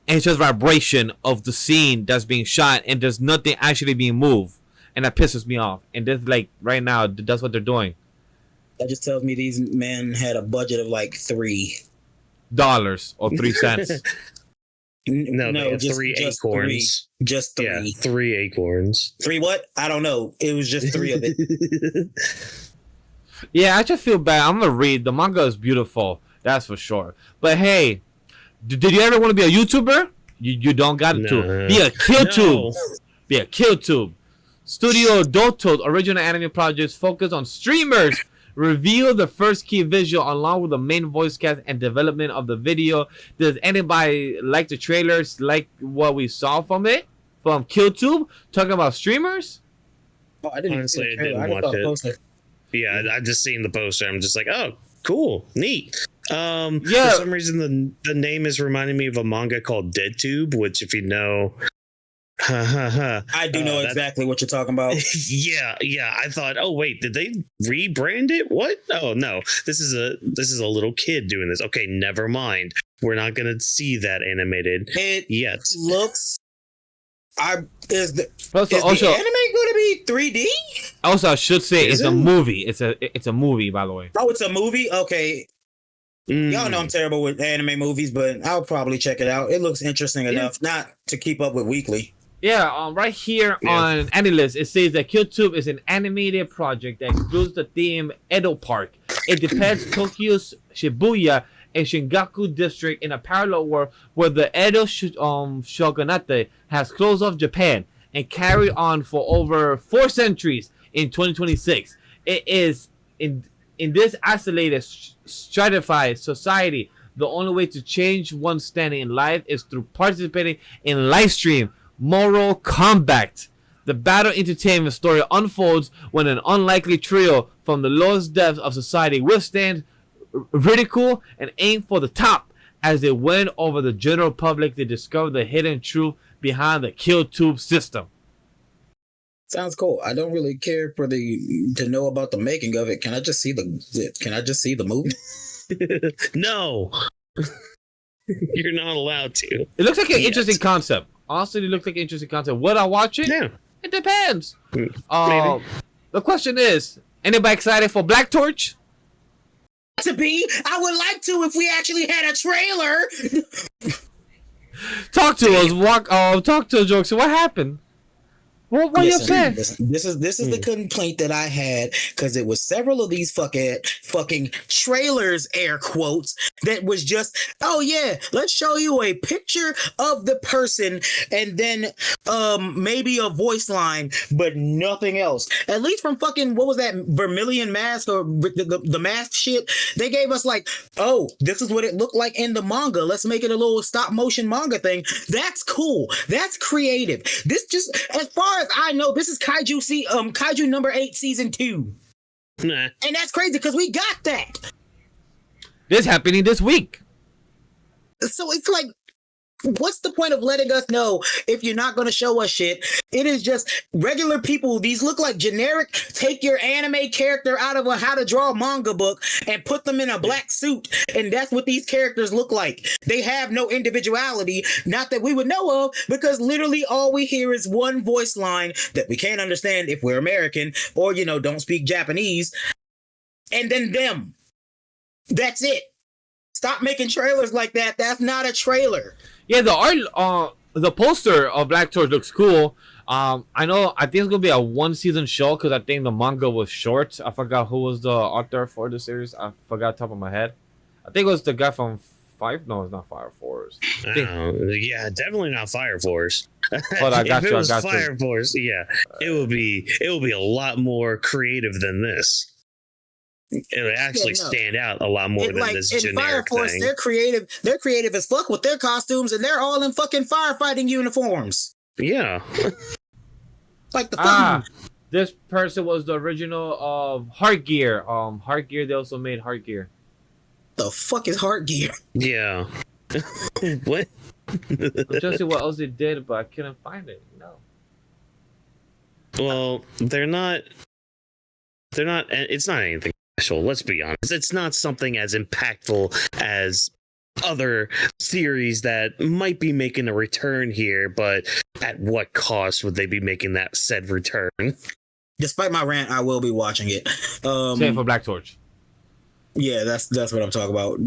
and it's just vibration of the scene that's being shot, and there's nothing actually being moved, and that pisses me off. And this, like right now, that's what they're doing. That just tells me these men had a budget of like $3 or 3 cents. No, just 3 acorns. Just 3. Yeah, 3 acorns. 3 what? I don't know. It was just 3 of it. Yeah, I just feel bad. I'm gonna read. The manga is beautiful. That's for sure. But hey, did you ever want to be a YouTuber? You don't got to. Be a KillTube. Be a KillTube. Studio Doto's original anime projects focus on streamers. Reveal the first key visual along with the main voice cast and development of the video. Does anybody like the trailers? Like what we saw from it? From KillTube? Talking about streamers? Oh, I didn't Honestly, even see the trailer. I didn't just saw the watch poster. Yeah, I just seen the poster. I'm just like, oh, cool, neat. Yeah. For some reason, the name is reminding me of a manga called DeadTube, which, if you know, I do know exactly what you're talking about. Yeah. I thought, oh wait, did they rebrand it? What? Oh no, this is a little kid doing this. Okay, never mind. We're not gonna see that animated yet. Looks. Is the also, anime going to be 3D? Also, I should say it's a movie. It's a movie, by the way. Oh, it's a movie? Okay. Y'all know I'm terrible with anime movies, but I'll probably check it out. It looks interesting enough not to keep up with weekly. Yeah, right here on AniList, it says that KillTube is an animated project that includes the theme Edo Park. It depicts Tokyo's Shibuya and Shingaku district in a parallel world where the Edo shogunate has closed off Japan and carried on for over 4 centuries in 2026. It is In this isolated, stratified society, the only way to change one's standing in life is through participating in live stream moral combat. The battle entertainment story unfolds when an unlikely trio from the lowest depths of society withstand ridicule and aim for the top. As they win over the general public, they discover the hidden truth behind the kill tube system. Sounds cool. I don't really care for to know about the making of it. Can I just see the movie? No. You're not allowed to. It looks like an interesting concept. Honestly, it looks like an interesting concept. Would I watch it? Yeah. It depends. Maybe. The question is, anybody excited for Black Torch? To be, I would like to if we actually had a trailer. Talk to us. Talk to us, Jokester. What happened? What are you saying? This is the complaint that I had, because it was several of these fucking trailers, air quotes, that was just, oh yeah, let's show you a picture of the person and then maybe a voice line, but nothing else. At least from fucking, what was that, Vermilion Mask or the mask shit? They gave us like, oh, this is what it looked like in the manga. Let's make it a little stop motion manga thing. That's cool. That's creative. This just, as far as I know, this is Kaiju number 8 season 2. Nah. And that's crazy because we got that. This happening this week. So it's like, what's the point of letting us know if you're not going to show us shit? It is just regular people. These look like generic, take your anime character out of a how to draw manga book and put them in a black suit. And that's what these characters look like. They have no individuality, not that we would know of, because literally all we hear is one voice line that we can't understand if we're American or, don't speak Japanese. And then them. That's it. Stop making trailers like that. That's not a trailer. Yeah, the art, the poster of Black Torch looks cool. I think it's gonna be a 1-season show because I think the manga was short. I forgot who was the author for the series. I forgot top of my head. I think it was the guy from Five. No, it's not Fire Force. Yeah, definitely not Fire Force. Hold on, I got if you. It was Fire Force. Yeah, it will be a lot more creative than this. It would actually stand out a lot more than this generic Fire Force, thing. they're creative as fuck with their costumes, and they're all in fucking firefighting uniforms. Yeah. Like the fucking... This person was the original of Heartgear. Heartgear, they also made Heartgear. The fuck is Heartgear? Yeah. What? I'm trying to see what else they did, but I couldn't find it. No. Well, they're not. It's not anything special. Let's be honest. It's not something as impactful as other series that might be making a return here, but at what cost would they be making that said return? Despite my rant, I will be watching it. Same for Black Torch. Yeah, that's what I'm talking about.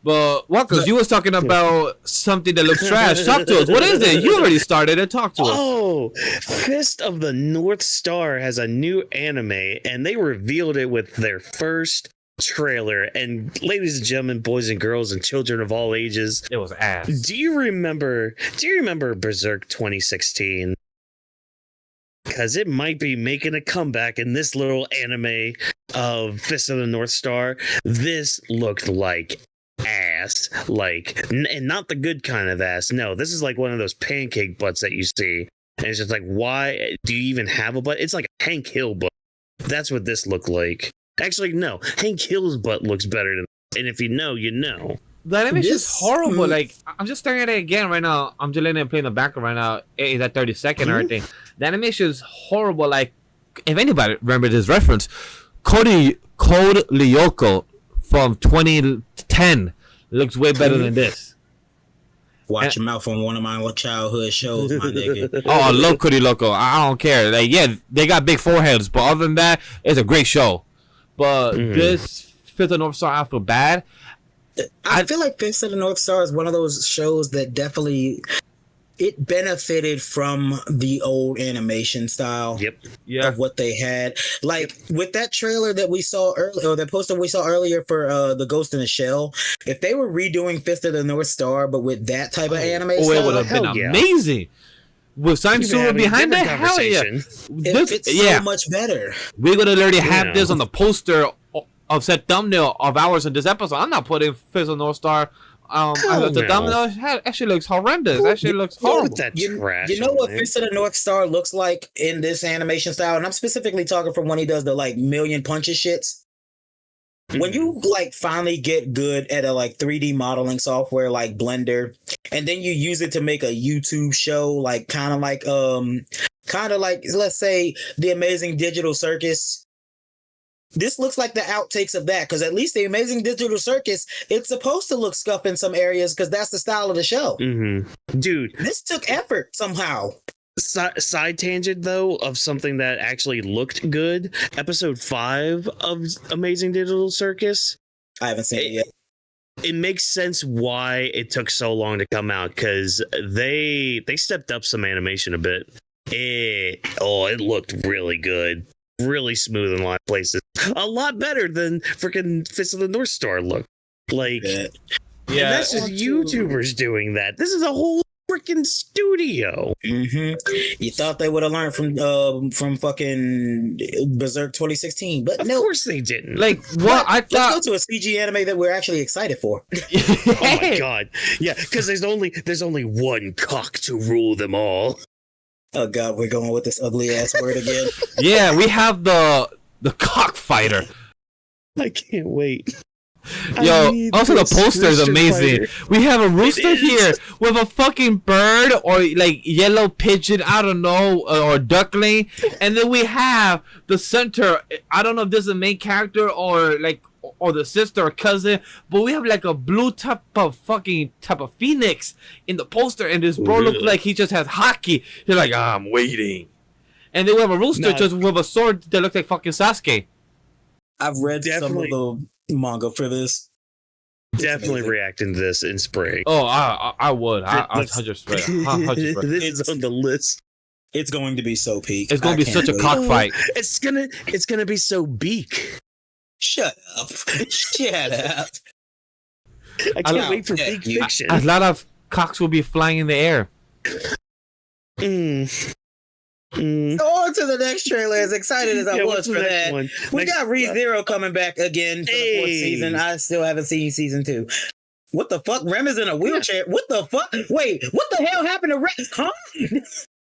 But Whawkins, you was talking about something that looks trash. Talk to us. What is it? You already started it. Talk to us. Oh, Fist of the North Star has a new anime, and they revealed it with their first trailer. And ladies and gentlemen, boys and girls, and children of all ages, It was ass. do you remember Berserk 2016? Because it might be making a comeback in this little anime of Fist of the North Star. This looked like ass, and not the good kind of ass. No, this is like one of those pancake butts that you see, and it's just like, why do you even have a butt? It's like a Hank Hill butt. That's what this looked like. Actually, no, Hank Hill's butt looks better than, and if you know, you know. The animation is horrible. Like, I'm just staring at it again right now. I'm just letting it play in the background right now. It's at 30 seconds or anything. The animation is horrible. Like, if anybody remembers this reference, Code Lyoko from 2010 looks way better than this. Watch your mouth on one of my childhood shows, my nigga. Oh, I love Cody Loco. I don't care. Like, yeah, they got big foreheads, but other than that, it's a great show. But this Fifth of North Star, I feel bad. I feel like Fist of the North Star is one of those shows that definitely it benefited from the old animation style of what they had. Like with that trailer that we saw earlier, or that poster we saw earlier for the Ghost in the Shell, if they were redoing Fist of the North Star but with that type of anime style, it would have been amazing. With Sansura behind it, hell yeah. It's so much better. We're gonna already have this on the poster of said thumbnail of ours in this episode. I'm not putting Fist of North Star. The thumbnail actually looks horrendous. Actually looks horrible. You know what Fist of the North Star looks like in this animation style, and I'm specifically talking from when he does the like million punches shits. When you like finally get good at a like 3D modeling software like Blender, and then you use it to make a YouTube show, like kind of like let's say the Amazing Digital Circus. This looks like the outtakes of that, because at least the Amazing Digital Circus, it's supposed to look scuffed in some areas because that's the style of the show. Dude, this took effort somehow. Side tangent though of something that actually looked good. Episode 5 of Amazing Digital Circus. I haven't seen it yet. It makes sense why it took so long to come out, because they stepped up some animation a bit. It looked really good. Really smooth in a lot of places. A lot better than freaking Fist of the North Star looked. Like, yeah, that's just YouTubers doing that. This is a whole freaking studio. You thought they would have learned from fucking Berserk 2016, but of course they didn't. Like, what? I thought. Let's go to a CG anime that we're actually excited for. Oh my god, yeah, because there's only one cock to rule them all. Oh god, we're going with this ugly ass word again. Yeah, we have the cockfighter. I can't wait. Yo, also the poster is amazing. We have a rooster here with a fucking bird or like yellow pigeon, I don't know, or duckling, and then we have the center. I don't know if this is the main character or the sister or cousin, but we have like a blue type of phoenix in the poster, and this bro looks like he just has hockey. He's like, I'm waiting. And then we have a rooster just with a sword that looks like fucking Sasuke. I've read some of the manga for this. Definitely reacting to this in spring. Oh, I would. I 100%. This is on the list. It's going to be so peak. It's going to be such a cockfight. It's gonna be so beak. Shut up. Shut up. I can't wait for peak fiction. A lot of cocks will be flying in the air. On to the next trailer. As excited as I was for that, we got ReZero coming back again for the 4th season. I still haven't seen season 2. What the fuck? Rem is in a wheelchair. What the fuck? Wait, what the hell happened to Rem? Huh?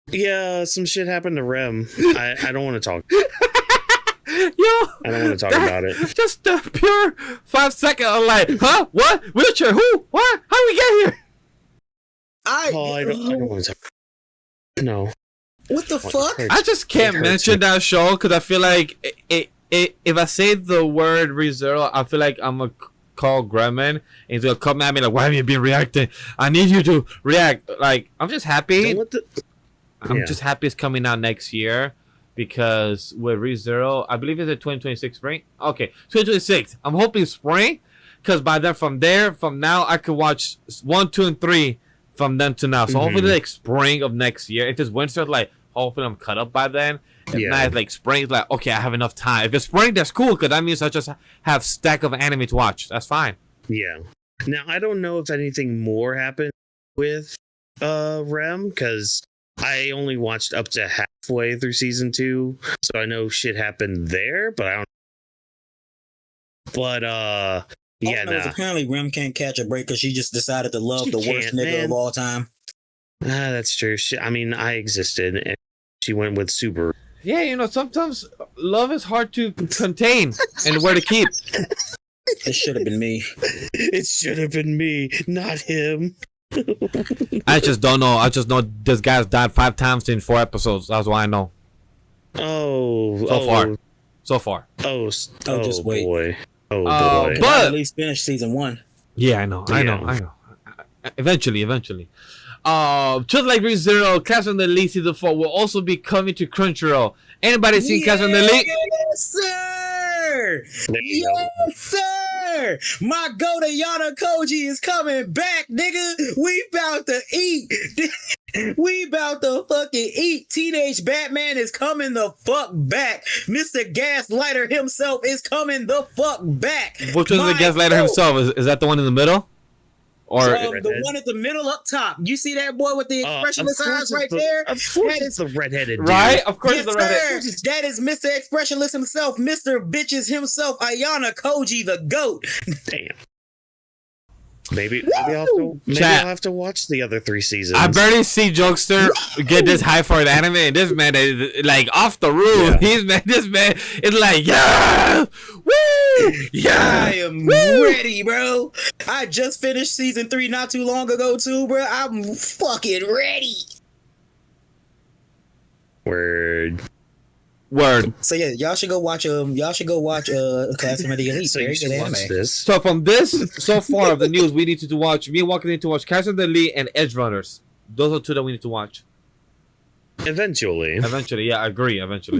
Yeah, some shit happened to Rem. I don't want to talk. Yo, I don't want to talk about it. Just a pure 5 second. I'm like, huh? What? Wheelchair? Who? What? How did we get here? I don't want to talk. No. What the fuck? I just can't mention that show because I feel like if I say the word ReZero, I feel like I'm gonna call Gremlin and he's gonna come at me like, why have you been reacting? I need you to react. Like, I'm just happy. I'm just happy it's coming out next year because with ReZero, I believe it's a 2026 spring. Okay, 2026. I'm hoping spring because by then from now I could watch 1, 2, and 3. From then to now, so hopefully like spring of next year. If it's winter, like hopefully I'm cut up by then. If not, it's like spring, it's like okay, I have enough time. If it's spring, that's cool because that means I just have stack of anime to watch. That's fine. Yeah. Now I don't know if anything more happened with Rem because I only watched up to halfway through season 2, so I know shit happened there, but I don't. But apparently Rem can't catch a break because she just decided to love the worst nigga of all time. That's true. I mean, I existed, and she went with Subaru. Yeah, you know, sometimes love is hard to contain and where to keep. It should have been me. It should have been me, not him. I just don't know. I just know this guy's died 5 times in 4 episodes. That's why I know. So far. Just wait. Boy. Oh boy. But at least finish season 1. Yeah, I know. Eventually. Just like ReZero, Clash of the Elite Season 4 will also be coming to Crunchyroll. Anybody seen Clash of the Elite? Yes, sir! Yes, sir! My Goda Yana Koji is coming back, nigga! We about to eat! We about to fucking eat! Teenage Batman is coming the fuck back! Mr. Gaslighter himself is coming the fuck back! Which one is the Gaslighter himself? Is that the one in the middle? Or the one at the middle up top. You see that boy with the expressionless eyes right there? Of course, it's the redheaded dude. right? Of course, Yes, it's the redhead. sir. That is Mr. Expressionless himself, Mr. Bitches himself, Ayana Koji, the GOAT. Damn. Maybe I'll have to watch the other 3 seasons. I barely see Jokester get this high for an anime, and this man is like off the roof. Yeah. This man is like, yeah, woo, yeah. I am ready, bro. I just finished season 3 not too long ago, too, bro. I'm fucking ready. Word. So yeah, y'all should go watch Class of the Elite. So Very you should good watch anime. this. So from this, so far of the news, we need to watch. Me and Walking need to watch Cast of the Elite and EDGERUNNERS. Those are 2 that we need to watch. Eventually, yeah, I agree. Eventually,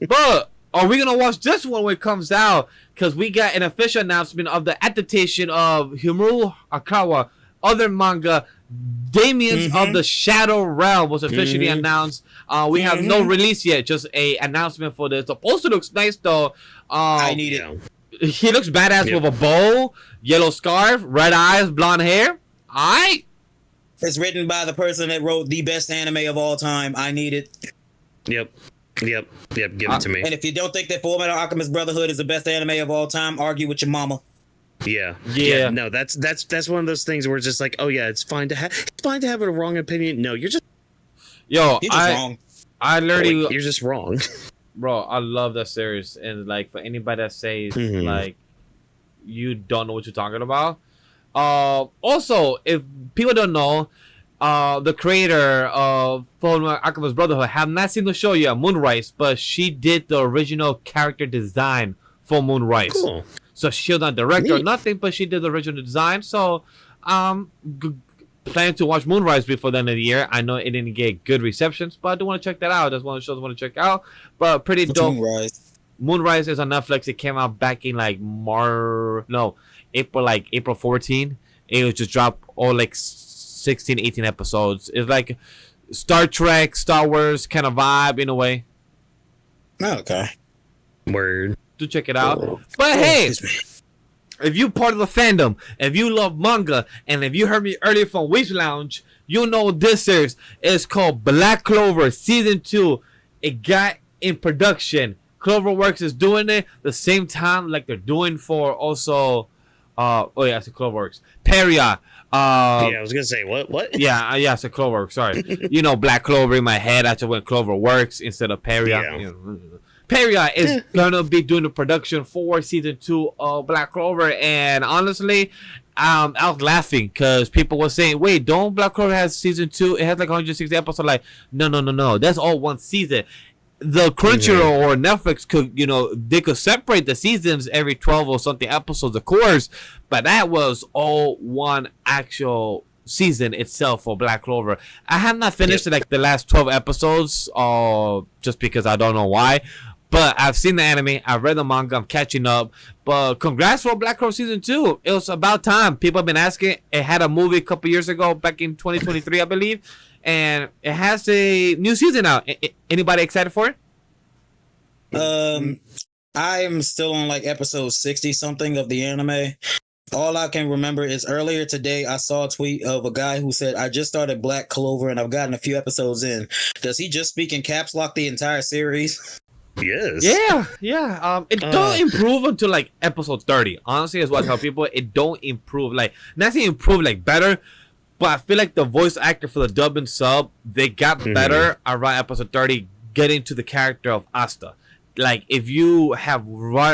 but are we gonna watch this one when it comes out? Because we got an official announcement of the adaptation of Himuro Akawa, other manga. Damians of the Shadow Realm was officially announced. We have no release yet, just a announcement for this. The poster looks nice though. I need it. He looks badass with a bow, yellow scarf, red eyes, blonde hair. Alright. It's written by the person that wrote the best anime of all time. I need it. Yep. Give it to me. And if you don't think that Fullmetal Alchemist Brotherhood is the best anime of all time, argue with your mama. Yeah. No, that's one of those things where it's just like, oh yeah, it's fine to have a wrong opinion. No, you're just wrong. I literally, you're just wrong. Bro, I love that series, and like for anybody that says like you don't know what you're talking about. Also, if people don't know, the creator of Fullmetal Alchemist Brotherhood have not seen the show yet, Moonrise, but she did the original character design for Moonrise. Cool. So she's not director or nothing, but she did the original design. So, planning to watch Moonrise before the end of the year. I know it didn't get good receptions, but I do want to check that out. That's one of the shows I want to check out. But pretty dope. Moonrise is on Netflix. It came out back in like April 14. It was just dropped all like 16, 18 episodes. It's like Star Trek, Star Wars kind of vibe in a way. Okay. Word. To check it out. But hey, if you part of the fandom, if you love manga, and if you heard me earlier from Weebs Lounge, you know this series is called Black Clover Season 2. It got in production. Cloverworks is doing it the same time like they're doing for also it's Cloverworks. Peria. Yeah, I was gonna say what? Yeah, it's Cloverworks. Sorry, Black Clover in my head. I just went Cloverworks instead of Peria. Yeah. Peria is gonna be doing the production for season 2 of Black Clover, and honestly, I was laughing because people were saying, "Wait, don't Black Clover has season 2? It has like 160 episodes." Like, no, that's all one season. The Crunchyroll or Netflix could, they could separate the seasons every 12 or something episodes, of course, but that was all one actual season itself for Black Clover. I have not finished like the last 12 episodes, just because I don't know why. But I've seen the anime, I've read the manga, I'm catching up. But congrats for Black Clover Season 2. It was about time. People have been asking. It had a movie a couple years ago, back in 2023, I believe. And it has a new season out. Anybody excited for it? I am still on like episode 60 something of the anime. All I can remember is earlier today I saw a tweet of a guy who said, "I just started Black Clover and I've gotten a few episodes in." Does he just speak in caps lock the entire series? Yes. Yeah. It don't improve until like episode 30. Honestly, is what I tell people. It don't improve. Like, not saying improve like better, but I feel like the voice actor for the dub and sub, they got better around episode 30, getting to the character of Asta. Like, if you have watched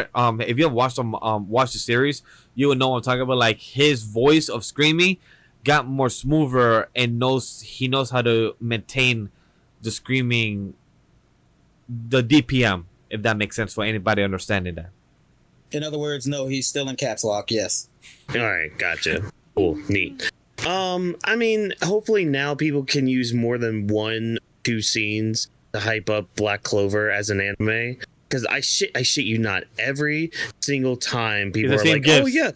the series, you would know what I'm talking about. Like, his voice of screaming got more smoother, and he knows how to maintain the screaming, the DPM, if that makes sense for anybody understanding that. In other words, no, he's still in caps lock. Yes. All right, gotcha. Cool, neat. I mean, hopefully now people can use more than 1-2 scenes to hype up Black Clover as an anime. Because I shit you not, every single time people are like, "Oh yeah,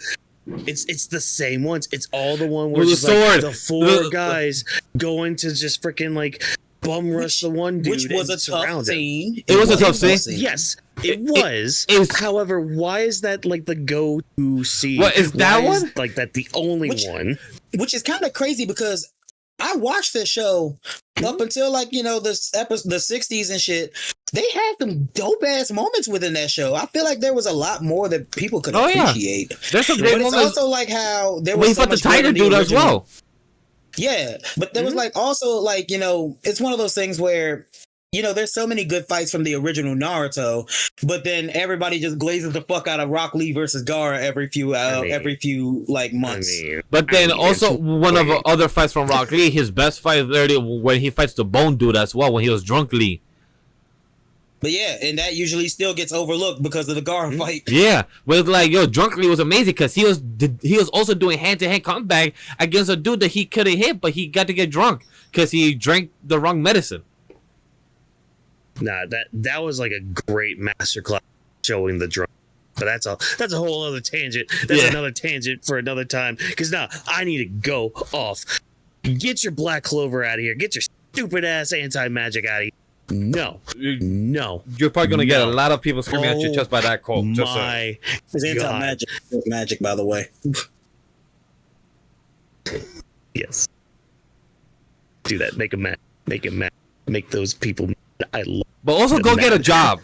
it's the same ones. It's all the one where it's like the 4 guys going to just freaking like bum rush the one dude, which was and a tough surround him. scene. It was a tough scene. Yes, it was. It was. However, why is that like the go-to scene? What is that Why is, one? like that the only one? Which is kind of crazy because I watched this show up until like the the 60s and shit. They had some dope ass moments within that show. I feel like there was a lot more that people could appreciate. There's some great But it's moments. also like how there When was he so fought the much more tiger in the dude as original. well. Yeah, but there was like also like it's one of those things where there's so many good fights from the original Naruto, but then everybody just glazes the fuck out of Rock Lee versus Gaara every few like months. But then also one of the other fights from Rock Lee, his best fight is literally when he fights the Bone Dude as well, when he was drunk Lee. But yeah, and that usually still gets overlooked because of the Gaara fight. Yeah, but like Drunk Lee was amazing because he was also doing hand-to-hand combat against a dude that he couldn't hit, but he got to get drunk because he drank the wrong medicine. Nah, that was like a great masterclass showing the drunk. But that's a whole other tangent. That's another tangent for another time. Because now I need to go off. Get your Black Clover out of here. Get your stupid ass anti-magic out of here. No. You're probably gonna get a lot of people screaming at you just by that quote. Just my It's anti-magic, magic, by the way. Yes. Do that. Make them mad. Make them mad. Make those people mad. I love. But also go get a job,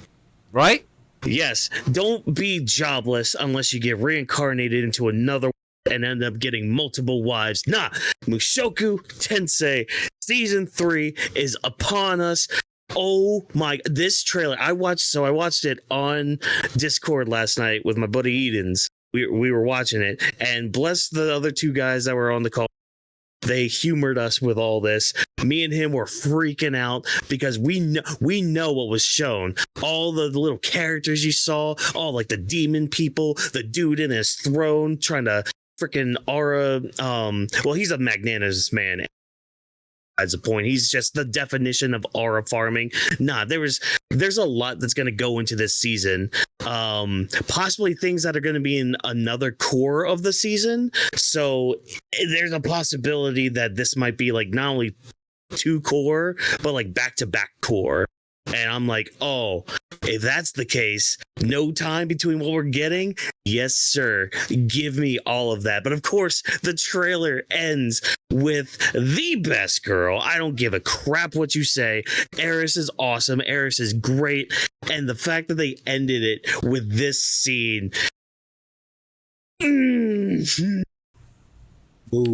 right? Yes. Don't be jobless unless you get reincarnated into another and end up getting multiple wives. Nah. Mushoku Tensei Season 3 is upon us. Oh my, this trailer I watched it on Discord last night with my buddy Edens. We were watching it, and bless the other two guys that were on the call. They humored us with all this. Me and him were freaking out because we know what was shown. All the little characters you saw, all like the demon people, the dude in his throne trying to freaking aura. Well, he's a magnanimous man. That's the point. He's just the definition of aura farming. Nah, there's a lot that's going to go into this season. Possibly things that are going to be in another core of the season. So there's a possibility that this might be like not only 2 core, but like back-to-back core. And I'm like, oh, if that's the case, no time between what we're getting? Yes, sir. Give me all of that. But of course, the trailer ends with the best girl. I don't give a crap what you say. Eris is awesome. Eris is great. And the fact that they ended it with this scene. Ooh,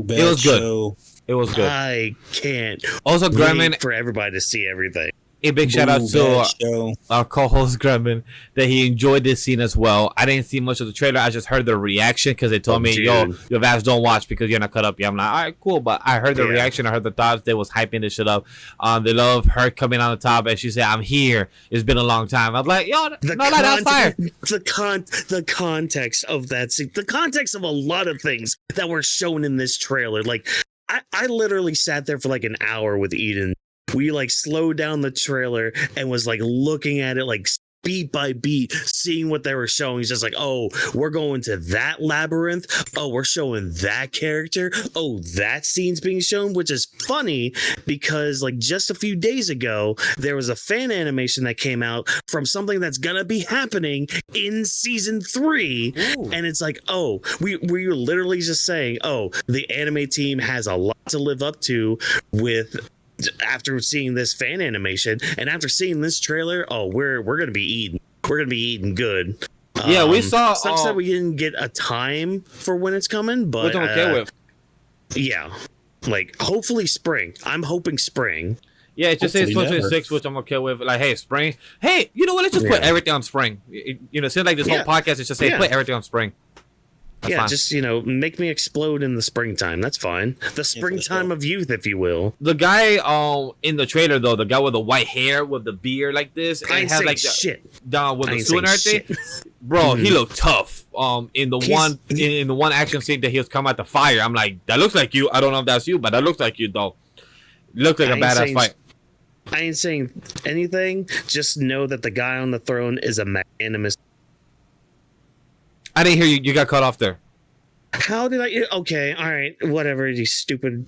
bad It was good. show. It was good. I can't Also, Gremlin, wait for everybody to see everything. a big shout out to our co-host Gremlin that he enjoyed this scene as well. I didn't see much of the trailer. I just heard the reaction because they told me, dude. yo, Vash, don't watch because you're not caught up yet. I'm like, all right, cool. But I heard the reaction. I heard the thoughts. They was hyping this shit up. They love her coming on the top and she said, I'm here. It's been a long time. I was like, yo, that's fire. The context of that scene, the context of a lot of things that were shown in this trailer. Like, I literally sat there for like an hour with Eden. We like slowed down the trailer and was like looking at it like beat by beat, seeing what they were showing. He's just like, oh, we're going to that labyrinth. Oh, we're showing that character. Oh, that scene's being shown, which is funny because like just a few days ago, there was a fan animation that came out from something that's gonna be happening in season 3. Ooh. And it's like, oh, we were literally just saying, oh, the anime team has a lot to live up to with after seeing this fan animation and after seeing this trailer. Oh, we're gonna be eating good. Yeah, we saw sucks that we didn't get a time for when it's coming, but which I'm okay with. Yeah, like hopefully spring. I'm hoping spring. Yeah, it just says 2026, which I'm okay with. Like, hey, spring. Hey, you know what? Let's just put everything on spring. Since like this whole podcast is just say put everything on spring. That's fine. Just, make me explode in the springtime. That's fine. The springtime of youth, if you will. The guy in the trailer, though, the guy with the white hair with the beard like this, and had like down with the suit and everything. Bro, he looked tough. In the one action scene that he was coming at the fire, I'm like, that looks like you. I don't know if that's you, but that looks like you, though. Looked like a badass fight. I ain't saying anything. Just know that the guy on the throne is a magnanimous. I didn't hear you. You got cut off there. How did I? Okay, all right, whatever. You stupid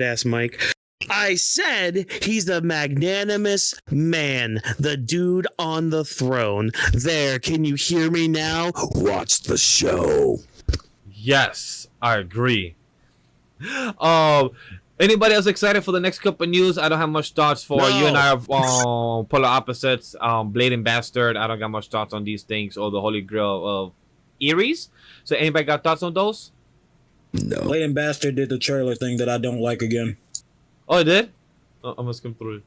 ass Mike. I said he's a magnanimous man, the dude on the throne. There, can you hear me now? Watch the show. Yes, I agree. Anybody else excited for the next couple of news? I don't have much thoughts for you and I are polar opposites. Blade and Bastard. I don't got much thoughts on these things or the Holy Grail of Eries. So anybody got thoughts on those? No. Blade and Bastard did the trailer thing that I don't like again. Oh, it did? Oh, I'm gonna skim through it.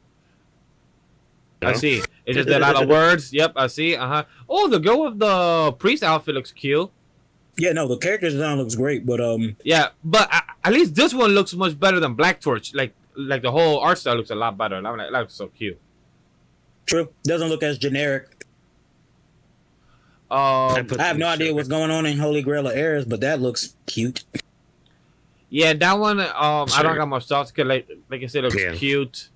No. I see. It just did a lot of words. Yep, I see. Oh, the girl with the priest outfit looks cute. Yeah, no, the character design looks great, but yeah, but at least this one looks much better than Black Torch. Like the whole art style looks a lot better. I'm like, that looks so cute. True, doesn't look as generic. I have no idea what's going on in Holy Grail of Eris, but that looks cute. Yeah, that one. I don't got much thoughts because, like I said, it looks cute.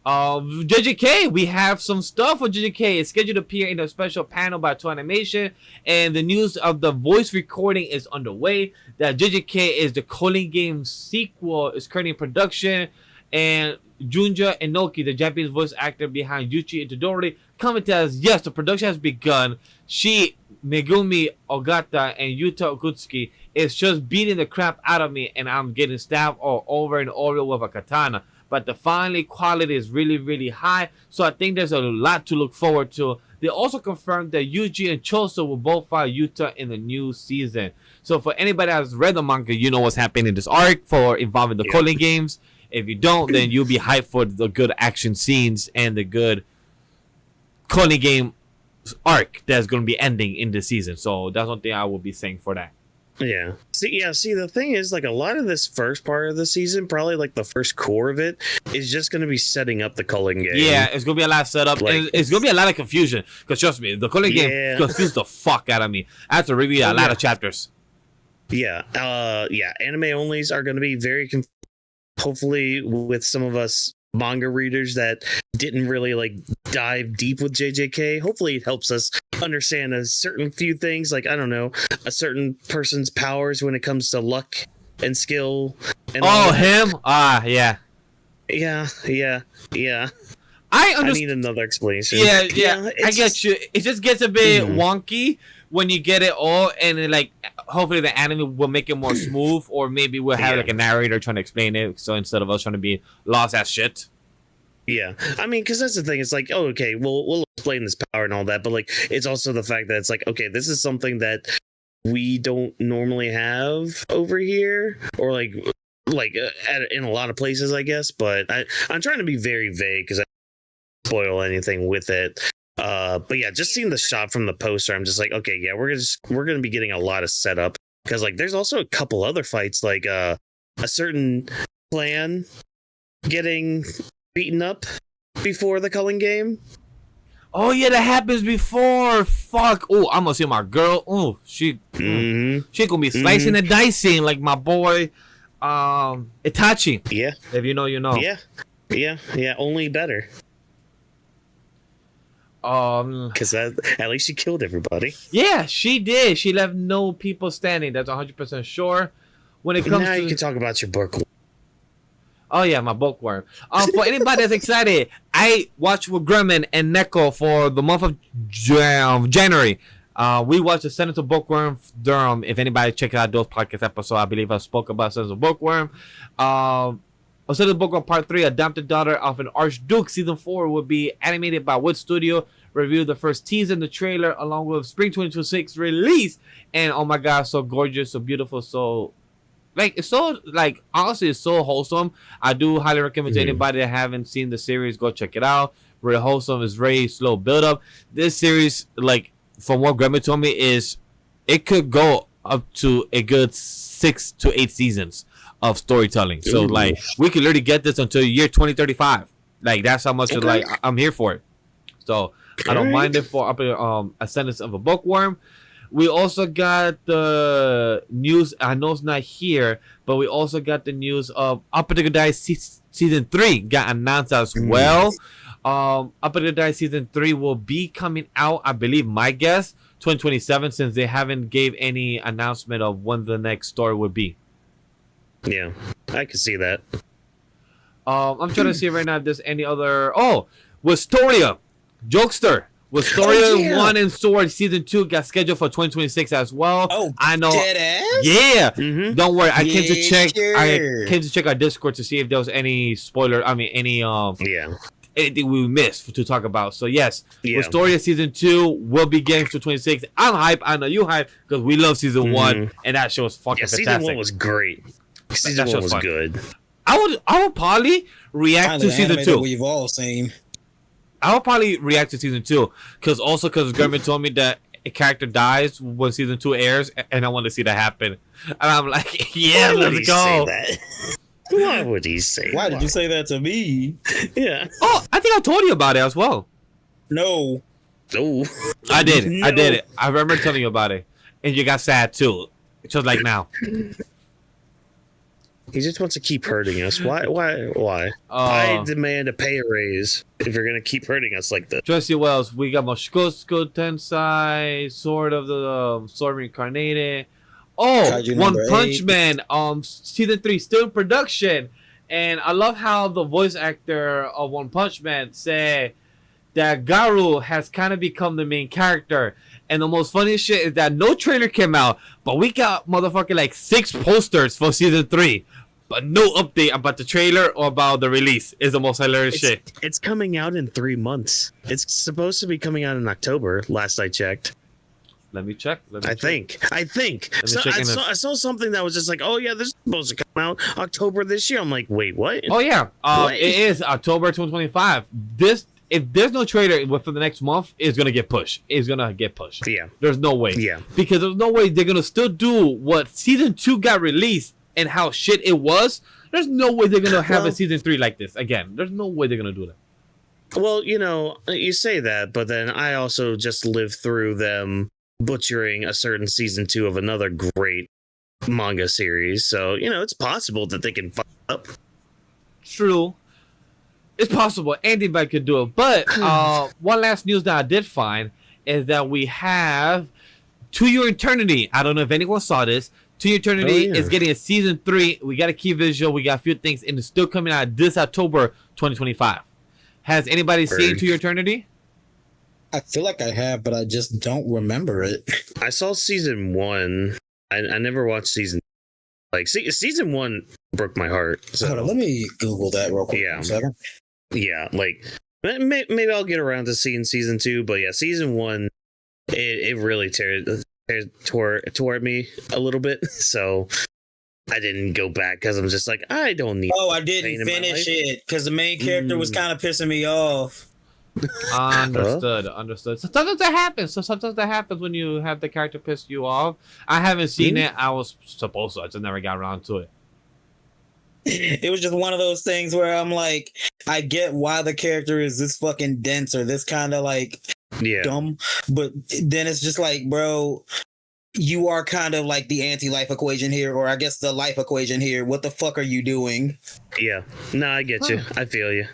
JJK, we have some stuff for JJK. It's scheduled to appear in a special panel by Toei Animation, and the news of the voice recording is underway. That JJK is the Calling Game sequel is currently in production, and Junja Inoki, the Japanese voice actor behind Yuchi Itadori, commented as yes, the production has begun. She, Megumi Ogata, and Yuta Okutsuki is just beating the crap out of me, and I'm getting stabbed all over and over with a katana. But the final quality is really, really high, so I think there's a lot to look forward to. They also confirmed that Yuji and Choso will both fight Yuta in the new season. So for anybody that's read the manga, you know what's happening in this arc for involving the Calling Games. If you don't, then you'll be hyped for the good action scenes and the good Calling Game arc that's going to be ending in this season. So that's one thing I will be saying for that. Yeah. See, the thing is, like, a lot of this first part of the season, probably like the first core of it, is just going to be setting up the Culling game. Yeah, it's going to be a lot of setup. Like, and it's going to be a lot of confusion. Because trust me, the Culling game confused the fuck out of me. I have to reread a lot of chapters. Yeah. Anime onlys are going to be very hopefully with some of us manga readers that didn't really like dive deep with JJK. Hopefully it helps us understand a certain few things, like, I don't know, a certain person's powers when it comes to luck and skill and him? Yeah. I need another explanation. Yeah, I get you. It just gets a bit wonky when you get it all, and then, like, hopefully the anime will make it more smooth, or maybe we'll have like a narrator trying to explain it, so instead of us trying to be lost as shit. Yeah, I mean, because that's the thing. It's like, oh, okay, we'll explain this power and all that, but like, it's also the fact that it's like, okay, this is something that we don't normally have over here, or like in a lot of places, I guess. But I'm trying to be very vague because I don't spoil anything with it. But yeah, just seeing the shot from the poster, I'm just like, okay, yeah, we're gonna be getting a lot of setup, because like there's also a couple other fights, like a certain clan getting beaten up before the Culling game. Oh yeah, that happens before. Fuck. Oh, I'm gonna see my girl. Oh, she gonna be slicing and dicing like my boy, Itachi. Yeah. If you know, you know. Yeah. Only better. Because at least she killed everybody. Yeah, she did. She left no people standing. That's 100% sure. When it comes now to, you can talk about your book. Oh yeah, my bookworm. For anybody that's excited, I watched with Grumman and Neko for the month of January. We watched the Senator Bookworm Durham. If anybody check out those podcast episodes, I believe I spoke about Senator Bookworm. Senator Bookworm Part 3, Adopted Daughter of an Archduke, Season 4 will be animated by Wood Studio. Review the first teaser and the trailer along with Spring 2026 release. And oh my god, so gorgeous, so beautiful, so like, it's so, like, honestly, it's so wholesome. I do highly recommend to anybody that haven't seen the series, go check it out. Very wholesome. It's very slow build up. This series, like, from what Grammy told me, is it could go up to a good 6 to 8 seasons of storytelling. So like, we could literally get this until year 2035. Like, that's how much like I'm here for it. So I don't mind it for up Ascendance of a Bookworm. We also got the news. I know it's not here, but we also got the news of Up Until Die Season 3 got announced as well. Up Until Die Season 3 will be coming out, I believe, my guess, 2027, since they haven't gave any announcement of when the next story would be. Yeah, I can see that. I'm trying to see right now if there's any other. Oh, Wistoria, Jokester. Wistoria 1 and Sword Season 2 got scheduled for 2026 as well. Oh, I know. dead ass? Yeah. Mhm. Don't worry. I came to Yeah, check. I sure. came to check our Discord to see if there was any spoiler. I mean, any Yeah. anything we missed to talk about. So yes, Yeah. Wistoria Season 2 will be getting to 26. I'm hype. I know you hype because we love Season 1, and that show was fucking Yeah, season fantastic. 1 was great. Season That 1 show's was fun. good. I would probably react to Season 2. We've all seen. I'll probably react to Season 2 because German told me that a character dies when Season 2 airs, and I want to see that happen. And I'm like, yeah, Why would let's he go. say that? Why would he say Why that? did you say that to me? Yeah. Oh, I think I told you about it as well. No. Oh. I did. I No. did it. I remember telling you about it, and you got sad too. Just like now. He just wants to keep hurting us. Why? I demand a pay raise if you're gonna keep hurting us like this. Jesse Wells, we got Moshkosko Tensai, Sword of the Sword Reincarnated. Oh, Kaiju One number Punch 8. Man, Season 3 still in production. And I love how the voice actor of One Punch Man said that Garu has kind of become the main character. And the most funniest shit is that no trailer came out, but we got motherfucking like 6 posters for Season 3. But no update about the trailer or about the release is the most hilarious shit. It's coming out in 3 months. It's supposed to be coming out in October. Last I checked. Let me check. I think. So check in I saw something that was just like, oh yeah, this is supposed to come out October this year. I'm like, wait, what? Oh yeah, What? it is October 2025. If there's no trailer within the next month, it's gonna get pushed. It's gonna get pushed. Yeah. There's no way. Yeah. Because there's no way they're gonna still do what Season 2 got released and how shit it was. There's no way they're gonna have a Well- Season 3 like this again. There's no way they're gonna do that. Well, you say that, but then I also just lived through them butchering a certain season 2 of another great manga series. So, it's possible that they can fuck up. True. It's possible anybody could do it. But one last news that I did find is that we have To Your Eternity. I don't know if anyone saw this. To Your Eternity is getting a Season 3. We got a key visual. We got a few things. And it's still coming out this October 2025. Has anybody seen To Your Eternity? I feel like I have, but I just don't remember it. I saw season 1. I never watched season. Like season 1 broke my heart. So Hold on, let me Google that real quick. Yeah. For a second. yeah, like maybe I'll get around to seeing season 2, but yeah, season 1 it really tore at me a little bit. So I didn't go back because I'm just like, I don't need. Oh, I pain didn't in my finish life. it because the main character was kind of pissing me off. Understood. So sometimes that happens when you have the character piss you off. I haven't seen it. I was supposed to. I just never got around to it. It was just one of those things where I'm like, I get why the character is this fucking dense or this kind of like Yeah. dumb, but then it's just like, bro, you are kind of like the anti-life equation here, or I guess the life equation here. What the fuck are you doing? Yeah. No, I get you. I feel you.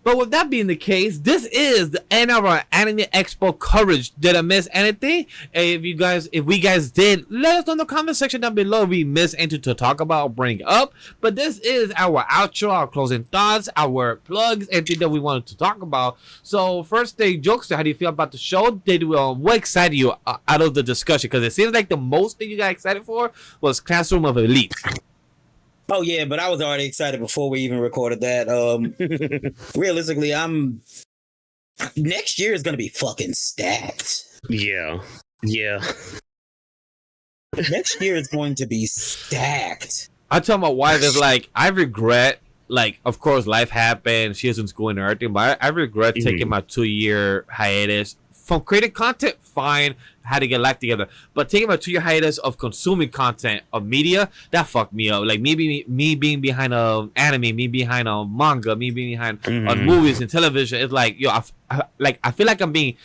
But with that being the case, this is the end of our Anime Expo coverage. Did I miss anything? If we guys did, let us know in the comment section down below if we missed anything to talk about or bring up. But this is our outro, our closing thoughts, our plugs, anything that we wanted to talk about. So first thing, Jokester, how do you feel about the show? What excited you out of the discussion? Because it seems like the most thing you got excited for was Classroom of Elite. Oh yeah, but I was already excited before we even recorded that. Realistically, next year is gonna be fucking stacked. Yeah. Yeah. Next year is going to be stacked. I tell my wife, it's like, I regret, like, of course, life happened, she was in school and everything, but I regret taking my 2-year hiatus from creating content. Fine, had to get life together, but taking my 2-year hiatus of consuming content of media, that fucked me up. Like me being behind anime, me behind manga, me being behind on movies and television. It's like, yo, I feel like I'm being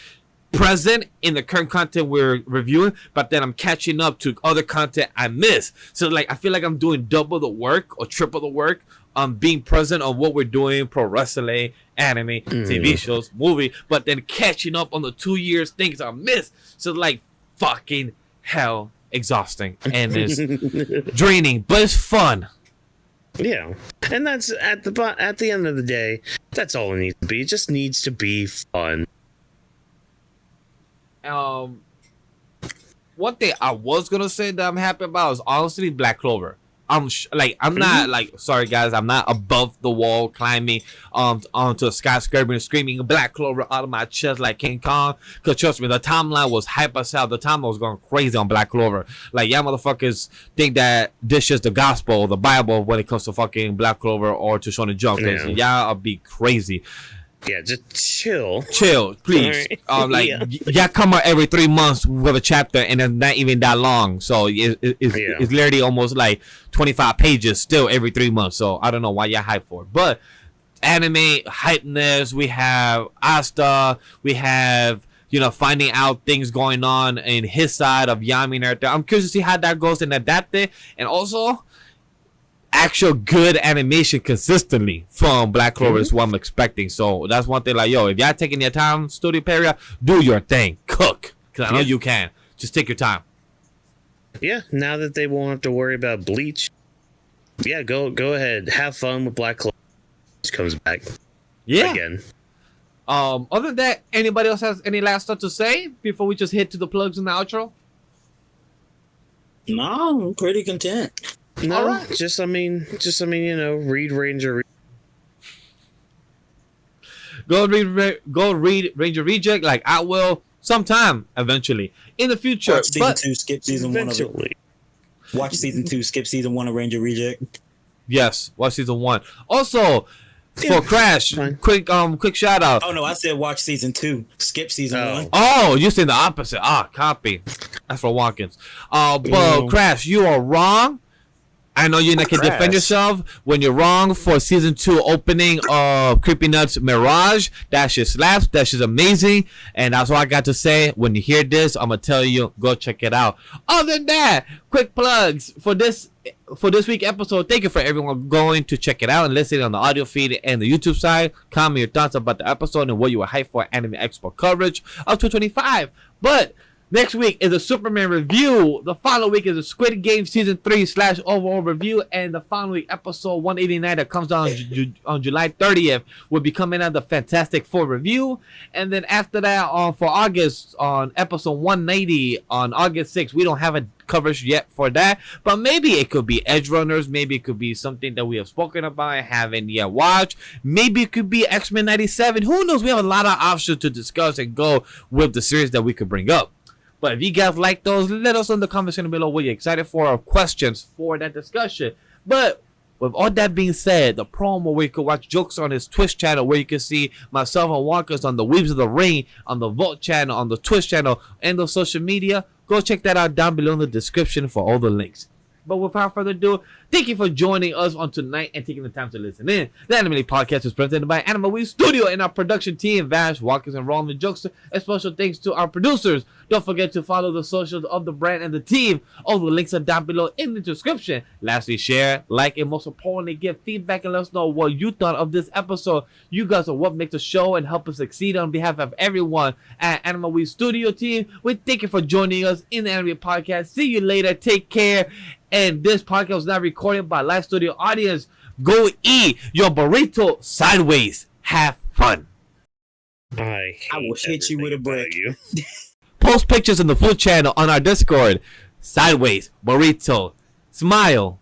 present in the current content we're reviewing, but then I'm catching up to other content I miss. So like, I feel like I'm doing double the work or triple the work. Being present on what we're doing, pro wrestling, anime, TV shows, movie, but then catching up on the 2 years things I missed. So like, fucking hell, exhausting, and it's draining, but it's fun. Yeah, and that's at the end of the day, that's all it needs to be. It just needs to be fun. One thing I was gonna say that I'm happy about is honestly Black Clover. I'm not like, sorry guys, I'm not above the wall climbing onto a skyscraper and screaming Black Clover out of my chest like King Kong. Cause trust me, the timeline was hype as hell. The timeline was going crazy on Black Clover. Like, y'all motherfuckers think that this is the gospel or the Bible when it comes to fucking Black Clover or to Shonen Jump. Cause y'all be crazy. Yeah, just chill, please. Right. Y'all come out every 3 months with a chapter, and it's not even that long. So it's literally almost like 25 pages still every 3 months. So I don't know why y'all hype for it. But anime hypeness, we have Asta, we have finding out things going on in his side of Yami and everything. I'm curious to see how that goes and adapt it, and also actual good animation consistently from Black Clover is what I'm expecting. So that's one thing. Like, yo, if y'all taking your time, Studio Peria, do your thing, cook, because I know you can. Just take your time. Yeah, now that they won't have to worry about Bleach, yeah, go ahead, have fun with Black Clover. Comes back, again. Other than that, anybody else has any last stuff to say before we just hit to the plugs and the outro? No, I'm pretty content. No, all right. just I mean, read Ranger. Go read Ranger Reject like I will sometime eventually in the future. Watch season 2, skip season 1 of it. Watch season 2, skip season 1 of Ranger Reject. Yes, watch season 1. Also, for Crash, quick shout out. Oh no, I said watch season 2, skip season 1. Oh, you said the opposite. Copy. That's for Whawkins. But Crash, you are wrong. I know you can defend yourself when you're wrong for season 2 opening of Creepy Nuts Mirage. That shit slaps. That shit's amazing. And that's all I got to say. When you hear this, I'm gonna tell you, go check it out. Other than that, quick plugs for this week episode. Thank you for everyone going to check it out and listening on the audio feed and the YouTube side. Comment your thoughts about the episode and what you were hyped for Anime Expo coverage of 225. But next week is a Superman review. The following week is a Squid Game Season 3 / overall review. And the following week, episode 189 that comes down on July 30th will be coming out the Fantastic Four review. And then after that, for August, on episode 190 on August 6th, we don't have a coverage yet for that. But maybe it could be EDGERUNNERS. Maybe it could be something that we have spoken about and haven't yet watched. Maybe it could be X-Men 97. Who knows? We have a lot of options to discuss and go with the series that we could bring up. But if you guys like those, let us know in the comment section below what you're excited for or questions for that discussion. But with all that being said, the promo where you can watch jokes on his Twitch channel, where you can see myself and Whawkins on the Weebs of the Ring, on the Vault channel, on the Twitch channel, and the social media. Go check that out down below in the description for all the links. But without further ado, thank you for joining us on tonight and taking the time to listen in. The Anime Podcast is presented by AniMa W3 Studio and our production team, Vash, Whawkins, and Ron the Jokester. And special thanks to our producers. Don't forget to follow the socials of the brand and the team. All the links are down below in the description. Lastly, share, like, and most importantly, give feedback and let us know what you thought of this episode. You guys are what makes the show and help us succeed. On behalf of everyone at AniMa W3 Studio team, we thank you for joining us in the Anime Podcast. See you later. Take care. And this podcast was not recorded by live studio audience. Go eat your burrito sideways. Have fun. I will hit you with a brick. Post pictures in the full channel on our Discord. Sideways burrito. Smile.